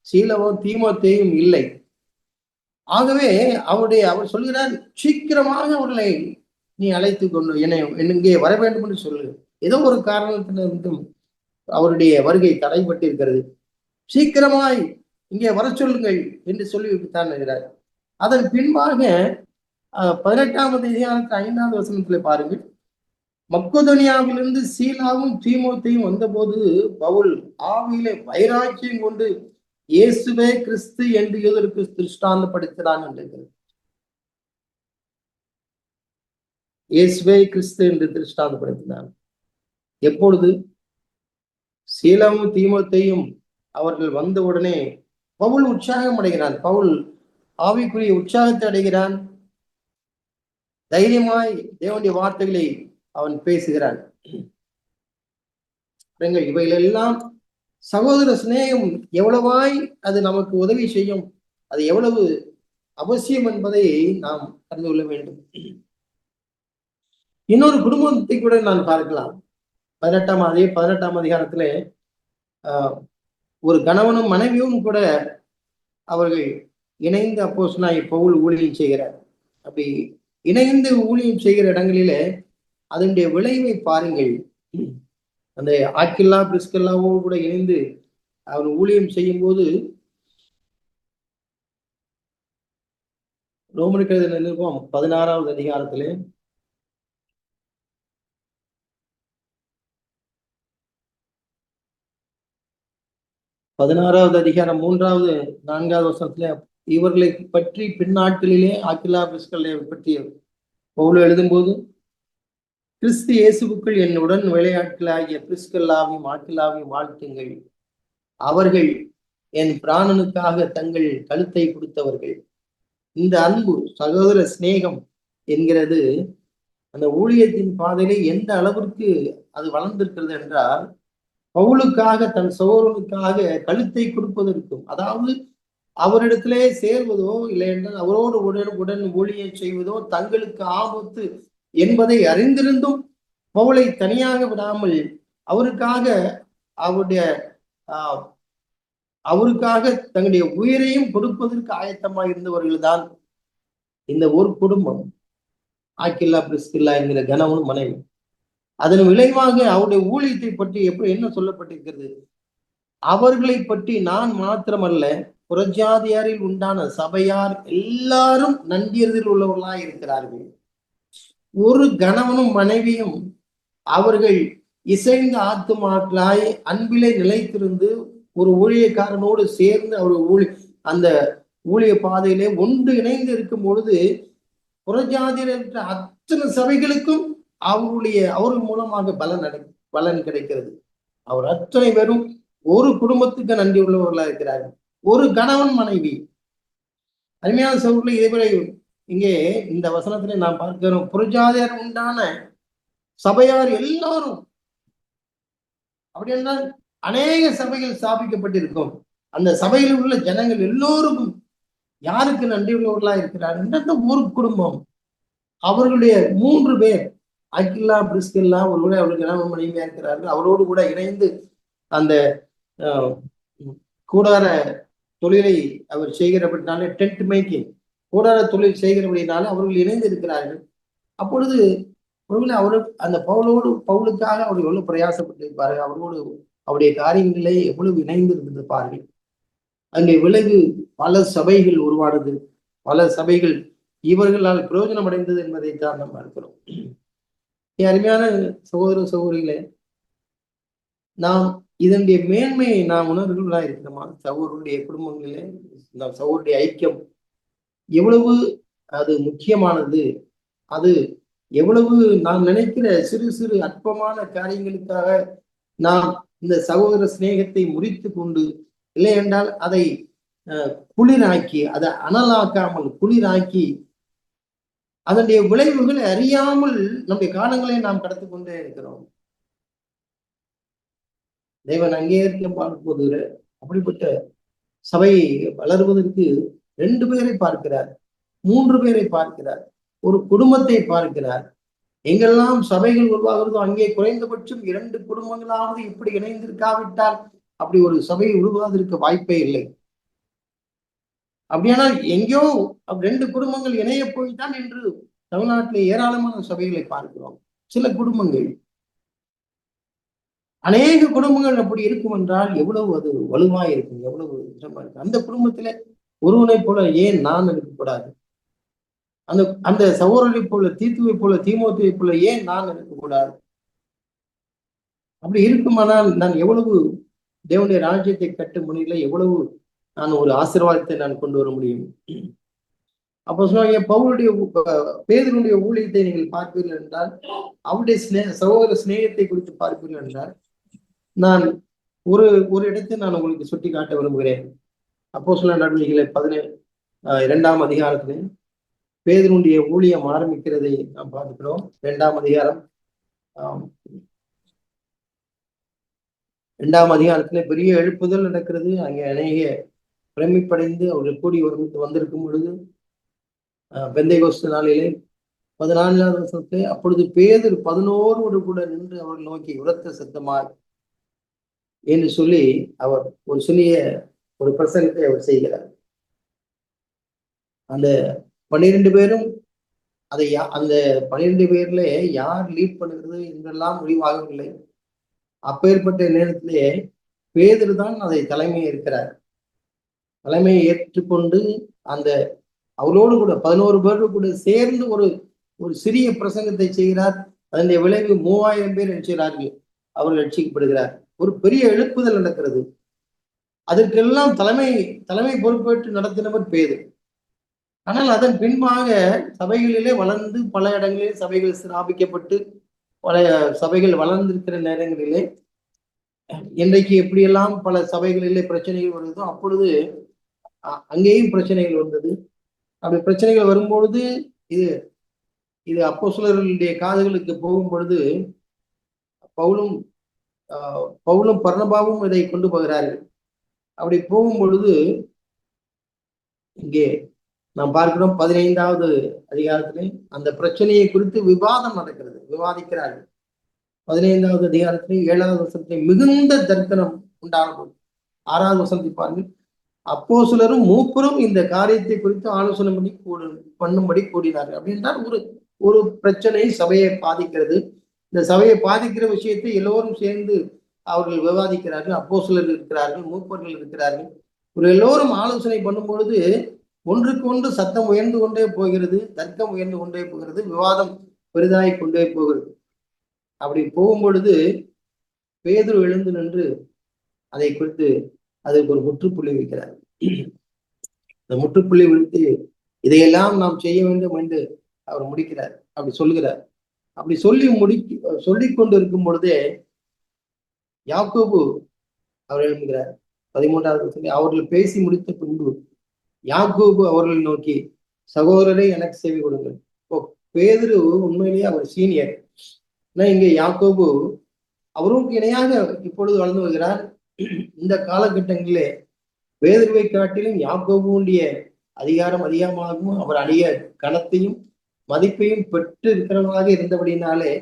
சீலாவும் தீமோத்தேயும் இல்லை. ஆகவே அவர் சொல்கிறார், சீக்கிரமாக அவர்களை நீ அழைத்து கொண்டு என்னை இங்கே வர வேண்டும் என்று சொல்லு. ஏதோ ஒரு காரணத்திலிருந்தும் அவருடைய வருகை தடைப்பட்டு இருக்கிறது. சீக்கிரமாய் இங்கே வர சொல்லுங்கள் என்று சொல்லிவிட்டுத்தான் இருக்கிறார். அதன் பின்பாக 18ஆம் அதிகாரத்து 5வது வசனத்துல பாருங்கள். மக்கெதோனியாவிலிருந்து சீலாவும் தீமோத்தேயும் வந்தபோது பவுல் ஆவியிலே வைராக்கியம் கொண்டு இயேசுவே கிறிஸ்து என்று யூதருக்கு திருஷ்டாந்தப்படுத்தினான் என்று. இயேசுவே கிறிஸ்து என்று திருஷ்டாந்தப்படுத்தினான். எப்பொழுது? சீலாவும் தீமோத்தேயும் அவர்கள் வந்தவுடனே பவுல் உற்சாகம் அடைகிறான். பவுல் ஆவிக்குரிய உற்சாகத்தை அடைகிறான். தைரியமாய் தேவனுடைய வார்த்தைகளை அவன் பேசுகிறான். இவைகளெல்லாம் சகோதர சிநேகம் எவ்வளவாய் அது நமக்கு உதவி செய்யும், அது எவ்வளவு அவசியம் என்பதை நாம் அறிந்து கொள்ள வேண்டும். இன்னொரு குடும்பத்தை கூட நான் பார்க்கலாம். 18ஆம் அதிகாரத்திலே ஒரு கணவனும் மனைவியும் கூட அவர்கள் இணைந்து அப்போஸ்தலனாகிய பவுல் ஊழியம் செய்கிறார். அப்படி இணைந்து ஊழியம் செய்கிற இடங்களிலே அதனுடைய விளைவை பாருங்கள். அந்த ஆக்கில்லா பிரிஸ்கில்லாவோடு கூட இணைந்து அவர் ஊழியம் செய்யும் போது ரோமருக்கு எழுதின நிருபம் 16வது அதிகாரத்திலே 16வது அதிகாரம் 3வது 4வது வசனத்திலே இவர்களை பற்றி பின்னாட்களிலே ஆக்கில்லா பிரிஸ்கில்லாவை பற்றி பவுல் எழுதும்போது, கிறிஸ்து இயேசுவுக்குள் என்னுடன் வேலையாட்களாகிய பிரிஸ்கில்லாவையும் ஆக்கில்லாவையும் வாழ்த்துங்கள். அவர்கள் என் பிராணனுக்காக தங்கள் கழுத்தை கொடுத்தவர்கள். இந்த அன்பு சகோதர சிநேகம் என்கிறது அந்த ஊழியத்தின் பாதையிலே எந்த அளவிற்கு அது வளர்ந்திருக்கிறது என்றால், பவுலுக்காக தன் சகோதரனுக்காக கழுத்தை கொடுப்பதற்கும், அதாவது அவரிடத்திலே சேர்வதோ இல்லை என்றால் அவரோடு உடன் ஊழியம் செய்வதோ தங்களுக்கு ஆபத்து என்பதை அறிந்திருந்தும் பவுலை தனியாக விடாமல் அவருக்காக அவருக்காக தங்களுடைய உயிரையும் கொடுப்பதற்கு ஆயத்தமாக இருந்தவர்கள் தான் இந்த ஒரு குடும்பம், ஆக்கில்லா பிரிஸ்கில்லா என்கிற கணவனும் மனைவி. அதன் விளைவாக அவருடைய ஊழியத்தை பற்றி என்ன சொல்லப்பட்டிருக்கிறது? அவர்களை பற்றி நான் மாத்திரமல்ல, புறஜாதியாரில் உண்டான சபையார் எல்லாரும் நன்றியறிதல் உள்ளவர்களாய் இருக்கிறார்கள். ஒரு கணவனும் மனைவியும் அவர்கள் இசைந்த ஆத்துமாக்களாய் அன்பிலே நிலைத்திருந்து ஒரு ஊழியக்காரனோடு சேர்ந்து அவர் அந்த ஊழிய பாதையிலே ஒன்று இணைந்து இருக்கும் பொழுது புறஜாதியர் அத்தனை சபைகளுக்கும் அவர்கள் மூலமாக பலன் கிடைக்கிறது. அவர் அத்தனை பேரும் ஒரு குடும்பத்துக்கு நன்றி உள்ளவர்களா இருக்கிறார்கள். ஒரு கணவன் மனைவி. அருமையான சகோதரர்களே, இதேபோல இங்கே இந்த வசனத்திலே நாம் பார்க்கிறோம், புறஜாதியார் உண்டான சபையார் எல்லாரும். அப்படி என்றால் அநேக சபைகள் ஸ்தாபிக்கப்பட்டிருக்கும். அந்த சபையில் உள்ள ஜனங்கள் எல்லோருக்கும் யாருக்கு நன்றி உள்ளவர்களா இருக்கிறார் என்ற ஒரு குடும்பம். அவர்களுடைய 3 பேர், ஆக்கில்லா பிரிஸ்கில்லா ஒருவரை அவருக்கு கணவன் மனைவியா இருக்கிறார்கள். அவரோடு கூட இணைந்து அந்த கூடார தொழிலை அவர் செய்கிறபடினாலே, டென்ட் மேக்கிங் கூடார தொழில் செய்கிறபடினாலே அவர்கள் இணைந்து இருக்கிறார்கள். அப்பொழுது அவரு அந்த பவுலுக்காக அவர் எவ்வளவு பிரயாசப்பட்டிருப்பார்கள், அவரோடு அவருடைய காரியங்களே எவ்வளவு இணைந்து இருந்திருப்பார்கள். அங்கே விளைவு பல சபைகள் உருவானது, பல சபைகள் இவர்களால் பிரயோஜனம் அடைந்தது என்பதைத்தான் நாம் பார்க்கிறோம். அருமையான சகோதர சகோதரிகளே, நாம் இதனுடைய மேன்மையை நாம் உணர்வுகளா இருக்கிறோமா? சகோதரருடைய குடும்பங்களிலே சகோதரருடைய ஐக்கியம் எவ்வளவு அது முக்கியமானது, அது எவ்வளவு நாம் நினைக்கிற சிறு சிறு அற்பமான காரியங்களுக்காக நாம் இந்த சகோதர சிநேகத்தை முறித்து கொண்டு, இல்லை என்றால் அதை குளிராக்கி, அதை அனலாக்காமல் குளிராக்கி அதனுடைய விளைவுகளை அறியாமல் நம்முடைய காலங்களை நாம் கடத்து கொண்டே இருக்கிறோம். தேவன் அங்கீகரிக்க பார்ப்பது அப்படிப்பட்ட சபை வளர்வதற்கு 2 பேரை பார்க்கிறார், 3 பேரை பார்க்கிறார், ஒரு குடும்பத்தை பார்க்கிறார். எங்கெல்லாம் சபைகள் உருவாகிறதோ அங்கே குறைந்தபட்சம் 2 குடும்பங்களாவது இப்படி இணைந்திருக்காவிட்டால் அப்படி ஒரு சபை உருவாவதற்கு வாய்ப்பே இல்லை. அப்படியானால் எங்கேயோ 2 குடும்பங்கள் இணைய போய்தான் என்று தமிழ்நாட்டிலே ஏராளமான சபைகளை பார்க்கிறோம். சில குடும்பங்கள், அநேக குடும்பங்கள் அப்படி இருக்கும் என்றால் எவ்வளவு அது வலுவாய் இருக்கும், எவ்வளவு இதமா இருக்கும். அந்த குடும்பத்திலே ஒருவனை போல ஏன் நான் இருக்கக்கூடாது? அந்த அந்த சகோதரனை போல தீத்துவை போல தீமோத்தேவை போல ஏன் நான் இருக்கக்கூடாது? அப்படி இருக்குமானால் நான் எவ்வளவு தேவனுடைய ராஜ்யத்தை கட்டும் முறையில எவ்வளவு நான் ஒரு ஆசீர்வாதத்தை நான் கொண்டு வர முடியும். அப்போ சொன்னாங்க, பவுலுடைய பேதுருடைய ஊழியத்தை நீங்கள் பார்ப்பீர்கள் என்றால், அவருடைய சகோதர சிநேகத்தை குறித்து பார்ப்பீர்கள் என்றால், நான் ஒரு ஒரு இடத்தை நான் உங்களுக்கு சுட்டி காட்ட விரும்புகிறேன். அப்போஸ்தலர் நடவடிக்கைகளை 2ஆம் அதிகாரத்திலே பேதுருடைய ஊழியம் ஆரம்பிக்கிறதை நாம் பார்க்கிறோம். 2ஆம் அதிகாரம் 2ஆம் அதிகாரத்திலே பெரிய எழுப்புதல் நடக்கிறது. அங்கே அநேக பிரமிப்படைந்து அவர்கள் கூடி வந்திருக்கும் பொழுது பெந்தைகோஸ்து நாளிலே 14வது வசனத்தை, அப்பொழுது பேதுரு 11 கூட நின்று அவர்கள் நோக்கி உரத்த சத்தமாய் என்று சொல்லி அவர் ஒரு சிறிய ஒரு பிரசங்கத்தை அவர் செய்கிறார். அந்த 12 பேரும் அதை அந்த 12 பேர்ல யார் லீட் பண்ணுகிறது என்றெல்லாம் முடிவாகவில்லை. அப்பேற்பட்ட நேரத்திலே பேதுரு தான் அதை தலைமையை இருக்கிறார். தலைமையை ஏற்றுக்கொண்டு அந்த அவளோடு கூட 11 பேரோடு கூட சேர்ந்து ஒரு ஒரு சிறிய பிரசங்கத்தை செய்கிறார். அதனுடைய விளைவு 3000 பேர் நினைச்சார்கள், அவர்கள் ரட்சிக்கப்படுகிறார். ஒரு பெரிய எழுப்புதல் நடக்கிறது. அதற்கெல்லாம் தலைமை பொறுப்பேற்று நடத்தினவர் பேதுரு. ஆனால் அதன் பின்பாக சபைகளிலே வளர்ந்து பல இடங்களில் சபைகள் ஸ்தாபிக்கப்பட்டு பல சபைகள் வளர்ந்திருக்கிற நேரங்களிலே இன்றைக்கு எப்படியெல்லாம் பல சபைகளிலே பிரச்சனைகள் வருதோ அப்பொழுது அங்கேயும் பிரச்சனைகள் வந்தது. அப்படி பிரச்சனைகள் வரும்பொழுது இது இது அப்போஸ்தலர்களுடைய காதுகளுக்கு போகும் பொழுது பவுலும் பர்னபாவும் இதை கொண்டு போகிறார்கள். அப்படி போகும் பொழுது இங்கே நாம் பார்க்கிறோம் 15வது அதிகாரத்திலே அந்த பிரச்சனையை குறித்து விவாதம் நடக்கிறது, விவாதிக்கிறார்கள். 15வது அதிகாரத்திலே 7வது வசனத்திலே மிகுந்த தர்க்கனம் உண்டாகும். 6வது வசனத்தை பாருங்கள், அப்போஸ்தலரும் மூப்பரும் இந்த காரியத்தை குறித்து ஆலோசனை பண்ணும்படி கூடினார்கள். அப்படின்றால் ஒரு பிரச்சனை சபையை பாதிக்கிறது. இந்த சபையை பாதிக்கிற விஷயத்தை எல்லோரும் சேர்ந்து அவர்கள் விவாதிக்கிறார்கள். அப்போஸ்தலர்கள் இருக்கிறார்கள், மூப்பர்கள் இருக்கிறார்கள். ஒரு எல்லோரும் ஆலோசனை பண்ணும் பொழுது ஒன்றுக்கு ஒன்று சத்தம் உயர்ந்து கொண்டே போகிறது, தர்க்கம் உயர்ந்து கொண்டே போகிறது, விவாதம் பெரிதாகி கொண்டே போகிறது. அப்படி போகும் பொழுது பேதுரு எழுந்து நின்று அதை குறித்து அதற்கு ஒரு முற்றுப்புள்ளி வைக்கிறார். இந்த முற்றுப்புள்ளி வைத்து இதையெல்லாம் நாம் செய்ய வேண்டும் என்று அவர் முடிக்கிறார். அப்படி சொல்கிறார். அப்படி சொல்லிக் கொண்டு இருக்கும் பொழுதே யாக்கோபு அவர் எழுதுகிறார். 13வது அவர்கள் பேசி முடித்த பின்பு யாக்கோபு அவர்களை நோக்கி, சகோதரரை எனக்கு சேவை கொடுங்கள். இப்போ பேதுரு உண்மையிலேயே அவர் சீனியர். ஆனா இங்கே யாக்கோபு அவருக்கு இணையாக இப்பொழுது வளர்ந்து வருகிறார். இந்த காலகட்டங்களிலே பேதுருவை காட்டிலும் யாக்கோபுடைய அதிகாரம் அதிகமாகவும் அவர் அடைய கனத்தையும் மதிப்பையும் பெற்று இருக்கிறவராக இருந்தபடினாலே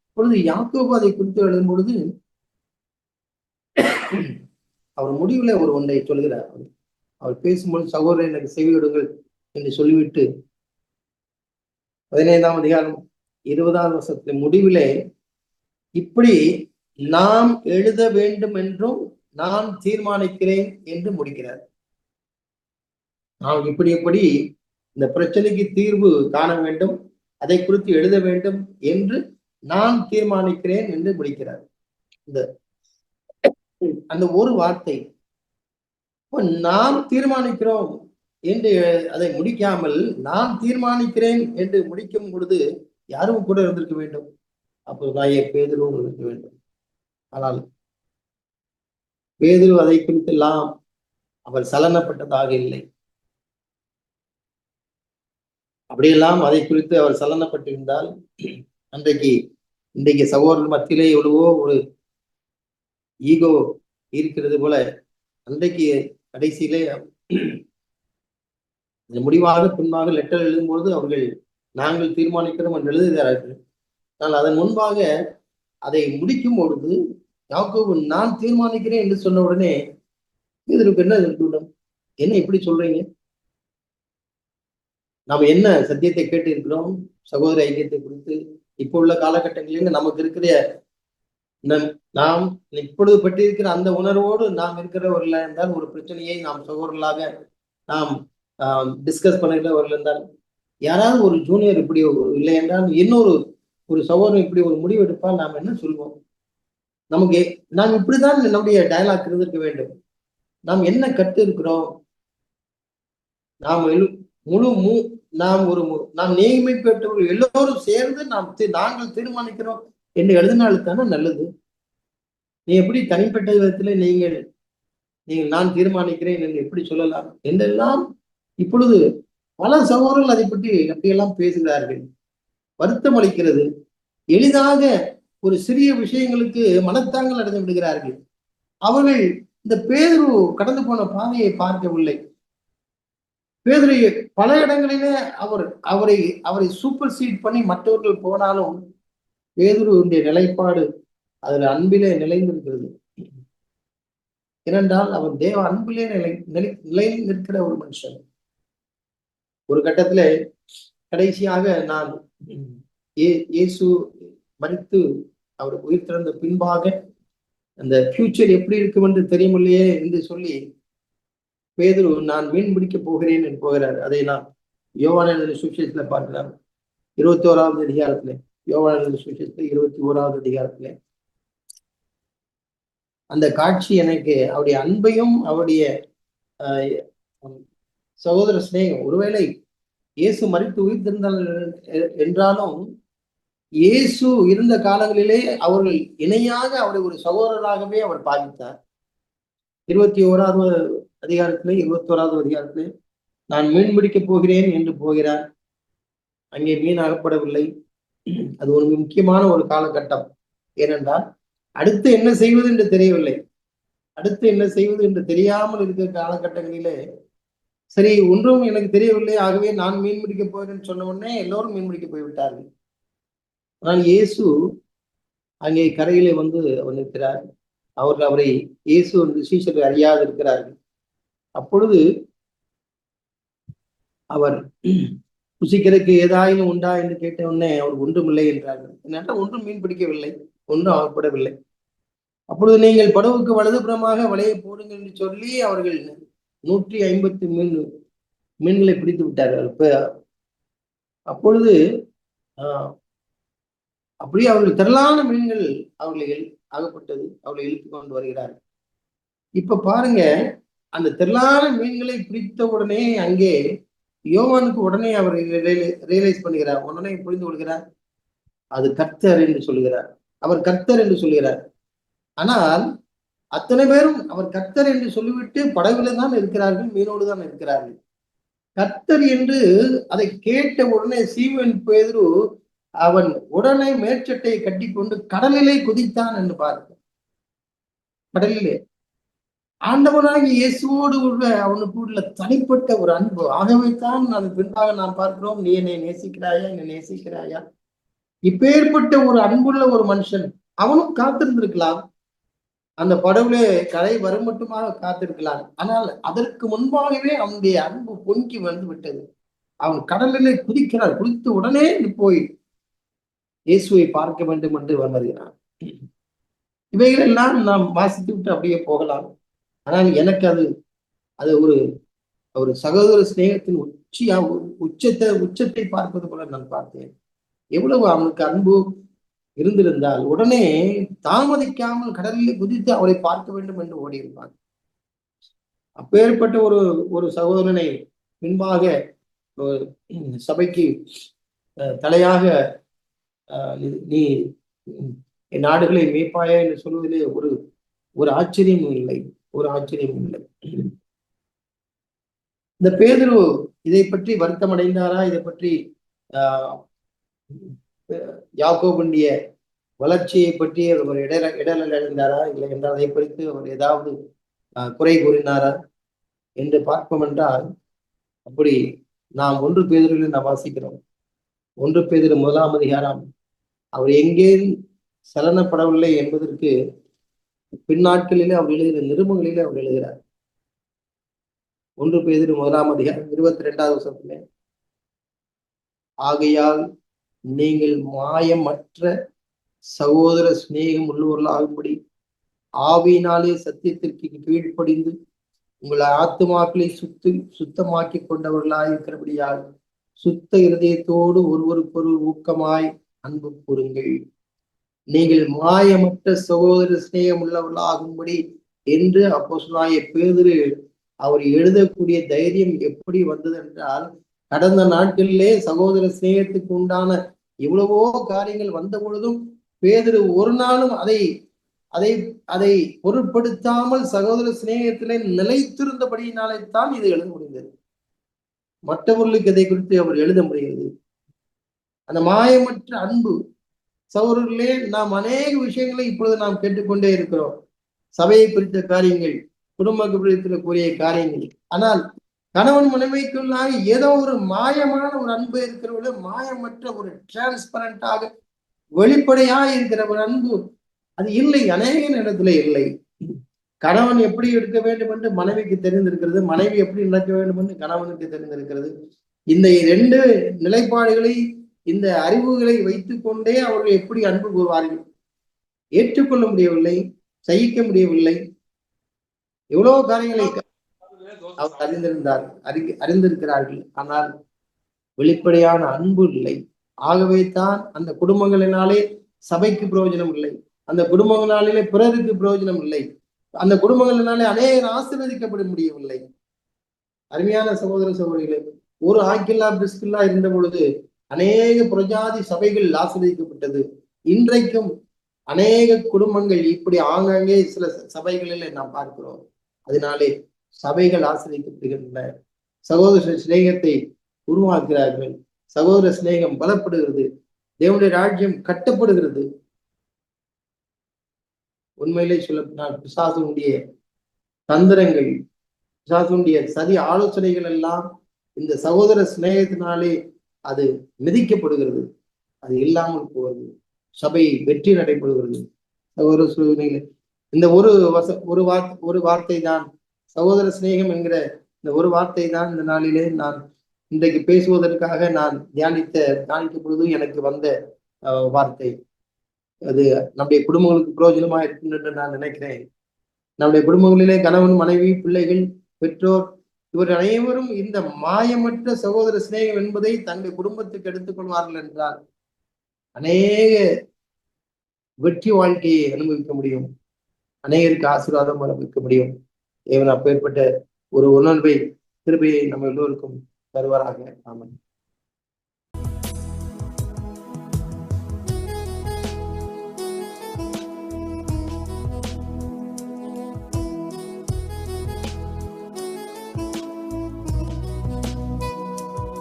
இப்பொழுது யாக்கோபு அதை குறித்து எழுதும் பொழுது அவர் முடிவுல ஒரு ஒன்றை சொல்கிறார். அவர் பேசும்போது சகோதரர் எனக்கு செவி விடுங்கள் என்று சொல்லிவிட்டு 15ஆம் அதிகாரம் 20வது வசனத்தின் முடிவிலே இப்படி நாம் எழுத வேண்டும் என்றும் நான் தீர்மானிக்கிறேன் என்று முடிக்கிறார். நாம் இப்படி இந்த பிரச்சனைக்கு தீர்வு காண வேண்டும், அதை குறித்து எழுத வேண்டும் என்று நான் தீர்மானிக்கிறேன் என்று முடிக்கிறார். அந்த ஒரு வார்த்தை நாம் தீர்மானிக்கிறோம் என்று அதை முடிக்காமல் நான் தீர்மானிக்கிறேன் என்று முடிக்கும் பொழுது யாரும் கூட இருந்திருக்க வேண்டும். அப்போ நாயே பேதுருவும் இருக்க வேண்டும். ஆனால் பேதுரு அதை குறித்தெல்லாம் அவர் சலனப்பட்டதாக இல்லை. அப்படியெல்லாம் அதை குறித்து அவர் சலனப்பட்டிருந்தால் இன்றைக்கு சகோதரர் மத்தியிலே எவ்வளவோ ஒரு ஈகோ இருக்கிறது போல அன்றைக்கு கடைசியிலே முடிவாக பின்பாக லெட்டர் எழுதும்போது அவர்கள் நாங்கள் தீர்மானிக்கிறோம் என்று எழுதுகிறார்கள். ஆனால் அதன் முன்பாக அதை முடிக்கும் பொழுது யாக்கோபு நான் தீர்மானிக்கிறேன் என்று சொன்ன உடனே இதற்கு என்ன இப்படி சொல்றீங்க? நாம் என்ன சத்தியத்தை கேட்டு இருக்கிறோம் சகோதர ஐக்கியத்தை குறித்து? இப்போ உள்ள காலகட்டங்களில் நமக்கு இருக்கிற நாம் இப்பொழுது பட்டிருக்கிற அந்த உணர்வோடு நாம் இருக்கிறவர்கள் இருந்தால் ஒரு பிரச்சனையை நாம் சகோதரர்களாக நாம் டிஸ்கஸ் பண்ணுகிறவர்கள் இருந்தால் யாராவது ஒரு ஜூனியர் இப்படி இல்லை என்றால் இன்னொரு ஒரு சகோதரன் இப்படி ஒரு முடிவு எடுப்பால் நாம் என்ன சொல்வோம்? நமக்கு நாம் இப்படிதான் நம்முடைய டயலாக் இருந்திருக்க வேண்டும். நாம் என்ன கற்று இருக்கிறோம்? நாம் முழு நாம் நாம் நியமிக்கப்பட்டவர்கள் எல்லோரும் சேர்ந்து நாங்கள் தீர்மானிக்கிறோம் என்று எழுதினால்தானே நல்லது. நீ எப்படி தனிப்பட்ட விதத்துல நீங்கள் நான் தீர்மானிக்கிறேன் என்று எப்படி சொல்லலாம் என்றெல்லாம் இப்பொழுது பல சகோதரர்கள் அதை பற்றி அப்படியெல்லாம் பேசுகிறார்கள். வருத்தம் அளிக்கிறது. எளிதாக ஒரு சிறிய விஷயங்களுக்கு மனத்தாங்கள் அடைந்து விடுகிறார்கள். அவர்கள் இந்த பேதுரு கடந்து போன பாதையை பார்க்கவில்லை. பேதுரு பல இடங்களிலே அவரை அவரை சூப்பர் சீட் பண்ணி மற்றவர்கள் போனாலும் பேதுருடைய நிலைப்பாடு அதில் அன்பிலே நிலைந்திருக்கிறது. ஏனென்றால் அவன் தேவ அன்பிலே நிலை நிற்கிற ஒரு மனுஷன். ஒரு கட்டத்துல கடைசியாக நான் இயேசு மரித்து அவர் உயிர் திறந்த பின்பாக அந்த ஃபியூச்சர் எப்படி இருக்கும் என்று தெரியுமில்லையே என்று சொல்லி பேதுரு நான் மீன் பிடிக்க போகிறேன் என்று போகிறார். அதை நான் யோவான் சுவிசேஷத்துல பார்க்கலாம். 21வது அதிகாரத்துல, யோவான் சுவிசேஷத்துல 21வது அதிகாரத்துல அந்த காட்சி எனக்கு அவருடைய அன்பையும் அவருடைய சகோதர சிநேகம், ஒருவேளை இயேசு மரித்து உயிர்த்திருந்தால் என்றாலும் இயேசு இருந்த காலங்களிலே அவர்கள் இணையாக அவரை ஒரு சகோதரராகவே அவர் பாவித்தார். 21வது அதிகாரத்திலே 21வது அதிகாரத்திலே நான் மீன் பிடிக்கப் போகிறேன் என்று போகிறார். அங்கே மீன் அகப்படவில்லை. அது ஒரு முக்கியமான ஒரு காலகட்டம். ஏனென்றால் அடுத்து என்ன செய்வது என்று தெரியவில்லை. அடுத்து என்ன செய்வது என்று தெரியாமல் இருக்கிற காலகட்டங்களிலே சரி ஒன்றும் எனக்கு தெரியவில்லை, ஆகவே நான் மீன் பிடிக்க போகிறேன்னு சொன்ன உடனே எல்லோரும் மீன் பிடிக்க போய்விட்டார்கள். ஆனால் இயேசு அங்கே கரையிலே வந்து அவர் நிற்கிறார். அவரை இயேசு வந்து சீஷர்கள் அறியாது இருக்கிறார்கள். அப்பொழுது அவர் புசிக்கிறதுக்கு ஏதாயினும் உண்டா என்று கேட்ட உடனே அவர் ஒன்றுமில்லை என்றார்கள். என்னென்ன ஒன்றும் மீன் பிடிக்கவில்லை, ஒன்றும் ஆகப்படவில்லை. அப்பொழுது நீங்கள் படவுக்கு வலதுபுறமாக வலையை போடுங்கள் என்று சொல்லி அவர்கள் 150 மீன்களை பிடித்து விட்டார்கள். அப்பொழுது அப்படியே அவர்கள் திரளான மீன்கள் அவர்கள் ஆகப்பட்டது. அவர்களை இழுத்து கொண்டு வருகிறார்கள். இப்ப பாருங்க, அந்த திரளான மீன்களை பிடித்த உடனே அங்கே யோவானுக்கு உடனே அவர் ரியலைஸ் பண்ணுகிறார், உடனே புரிந்து கொள்கிறார், அது கர்த்தர் என்று சொல்லுகிறார். அவர் கர்த்தர் என்று சொல்லுகிறார். ஆனால் அத்தனை பேரும் அவர் கர்த்தர் என்று சொல்லிவிட்டு படகுல தான் இருக்கிறார்கள், மீனோடு தான் இருக்கிறார்கள். கர்த்தர் என்று அதை கேட்ட உடனே சீமோன் பேதுரு அவன் உடனே மேற்சட்டையை கட்டி கொண்டு கடலிலே குதித்தான் என்று பார்க்க. கடலிலே ஆண்டவனாகி இயேசுவோடு உள்ள அவனுக்கு உள்ள தனிப்பட்ட ஒரு அன்பு. ஆகவே தான் அது பின்பாக நாம் பார்க்கிறோம், நீ என்னை நேசிக்கிறாயா, என்னை நேசிக்கிறாயா. இப்பேற்பட்ட ஒரு அன்புள்ள ஒரு மனுஷன். அவனும் காத்திருந்திருக்கலாம், அந்த படவுல கரை வரும் மட்டுமாக காத்திருக்கலாம். ஆனால் அதற்கு முன்பாகவே அவனுடைய அன்பு பொங்கி வந்து விட்டது. அவன் கடலிலே குதிக்கிறார். குதித்து உடனே போய் இயேசுவை பார்க்க வேண்டும் என்று வருகிறான். இவைகளெல்லாம் நாம் வாசித்து விட்டு அப்படியே போகலாம். ஆனால் எனக்கு அது ஒரு ஒரு சகோதர சிநேகத்தின் உச்சத்தை பார்ப்பது போல நான் பார்த்தேன். எவ்வளவு அவனுக்கு அன்பு இருந்திருந்தால் உடனே தாமதிக்காமல் கடலில் குதித்து அவரை பார்க்க வேண்டும் என்று ஓடியிருப்பான். அப்பேற்பட்ட ஒரு சகோதரனை பின்பாக சபைக்கு தலையாக நீ என் நாடுகளை மேய்ப்பாயா என்று சொல்வதிலே ஒரு ஆச்சரியமும் இல்லை, ஒரு ஆச்சரியமும் இல்லை. இந்த பேதுரு இதை பற்றி வருத்தம் அடைந்தாரா? இதை பற்றி யாக்கோபுடைய வளர்ச்சியை பற்றி அவர் இடரல் அடைந்தாரா? இல்லை என்றால் அதை குறித்து அவர் ஏதாவது குறை கூறினாரா என்று பார்ப்போம் என்றால், அப்படி நாம் 1 பேதுருவில் நாம் வாசிக்கிறோம். 1 பேதுரு 1ஆம் அதிகாரம் அவர் எங்கே சலனப்படவில்லை என்பதற்கு பின்னாட்களிலே அவர் எழுதுகிற நிருபங்களிலே அவர் எழுதுகிறார். 1 பேதுரு 1ஆம் அதிகாரம் 22வது வசனத்திலே, ஆகையால் நீங்கள் மாயமற்ற சகோதர சிநேகம் உள்ளவர்களாகும்படி ஆவியினாலே சத்தியத்திற்கு கீழ்ப்படிந்து உங்களை ஆத்துமாக்களை சுத்தமாக்கி கொண்டவர்களாக இருக்கிறபடியால் சுத்த இருதயத்தோடு ஒருவருக்கொருவர் ஊக்கமாய் அன்பு கூறுங்கள். நீங்கள் மாயமற்ற சகோதர சிநேகம் உள்ளவர்களாகும்படி என்று அப்போஸ்தலனாகிய பேதுரு அவர் எழுதக்கூடிய தைரியம் எப்படி வந்தது என்றால், கடந்த நாட்களிலே சகோதர சிநேகத்துக்கு உண்டான எவ்வளவோ காரியங்கள் வந்த பொழுதும் பேதுரு ஒரு நாளும் அதை அதை அதை பொருட்படுத்தாமல் சகோதர சிநேகத்திலே நிலைத்திருந்தபடியினாலே தான் இது எழுத முடிந்தது. மற்றவர்களுக்கு இதை குறித்து அவர் எழுத முடியாது. அந்த மாயமற்ற அன்பு. சகோதரர்களே, நாம் அநேக விஷயங்களை இப்பொழுது நாம் கேட்டுக்கொண்டே இருக்கிறோம். சபையை குறித்த காரியங்கள், குடும்ப குறித்த கூறிய காரியங்கள். ஆனால் கணவன் மனைவிக்குள்ளாக ஏதோ ஒரு மாயமான ஒரு அன்பு இருக்கிறவங்க, மாயமற்ற ஒரு டிரான்ஸ்பரண்டாக வெளிப்படையா இருக்கிற ஒரு அன்பு அது இல்லை, அநேக நேரத்துல இல்லை. கணவன் எப்படி இருக்க வேண்டும் என்று மனைவிக்கு தெரிந்திருக்கிறது, மனைவி எப்படி நடக்க வேண்டும் என்று கணவனுக்கு தெரிந்திருக்கிறது. இந்த இரண்டு நிலைப்பாடுகளை, இந்த அறிவுகளை வைத்துக் கொண்டே அவர்கள் எப்படி அன்பு கூறுவார்கள்? ஏற்றுக்கொள்ள முடியவில்லை, சகிக்க முடியவில்லை. எவ்வளவு காரியங்களை அவர் அறிந்திருக்கிறார்கள். ஆனால் வெளிப்படையான அன்பு இல்லை. ஆகவே தான் அந்த குடும்பங்களினாலே சபைக்கு பிரயோஜனம் இல்லை, அந்த குடும்பங்களினாலே பிறருக்கு பிரயோஜனம் இல்லை, அந்த குடும்பங்களினாலே அநேகர் ஆசீர்வதிக்கப்பட முடியவில்லை. அருமையான சகோதர சகோதரிகளே, ஒரு ஆக்கில்லா பிரிஸ்கில்லா இருந்த பொழுது அநேக புரஜாதி சபைகள் ஆசீர்வதிக்கப்பட்டது. இன்றைக்கும் அநேக குடும்பங்கள் இப்படி ஆங்காங்கே சில சபைகளில் நாம் பார்க்கிறோம். அதனாலே சபைகள் ஆசீர்வதிக்கப்படுகின்றன. சகோதர சிநேகத்தை உருவாக்குகிறார்கள். சகோதர சிநேகம் பலப்படுகிறது. தேவனுடைய ராஜ்யம் கட்டப்படுகிறது. உண்மையிலே சொல்லப்போனால் பிசாசுடைய தந்திரங்கள், பிசாசுடைய சதி ஆலோசனைகள் எல்லாம் இந்த சகோதர சிநேகத்தினாலே அது மிதிக்கப்படுகிறது. அது இல்லாமல் போகிறது. சபை வெற்றி நடைபெறுகிறது. சகோதர சூழ்நிலை இந்த ஒரு வார்த்தை தான், சகோதர சிநேகம் என்கிற இந்த ஒரு வார்த்தை தான் இந்த நாளிலே நான் இன்றைக்கு பேசுவதற்காக நான் தியானித்த பொழுது எனக்கு வந்த வார்த்தை. அது நம்முடைய குடும்பங்களுக்கு பிரயோஜனமா இருக்கும் என்று நான் நினைக்கிறேன். நம்முடைய குடும்பங்களிலே கணவன், மனைவி, பிள்ளைகள், பெற்றோர் இவர்கள் அனைவரும் இந்த மாயமற்ற சகோதர சிநேகம் என்பதை தங்கள் குடும்பத்துக்கு எடுத்துக் கொள்வார்கள் என்றால் அநேக வெற்றி வாழ்க்கையை அனுபவிக்க முடியும், அநேகருக்கு ஆசீர்வாதம் அனுபவிக்க முடியும். தேவன் அப்பேற்பட்ட ஒரு உணர்வை, கிருபையை நம்ம எல்லோருக்கும் தருவாராக. ஆமென்.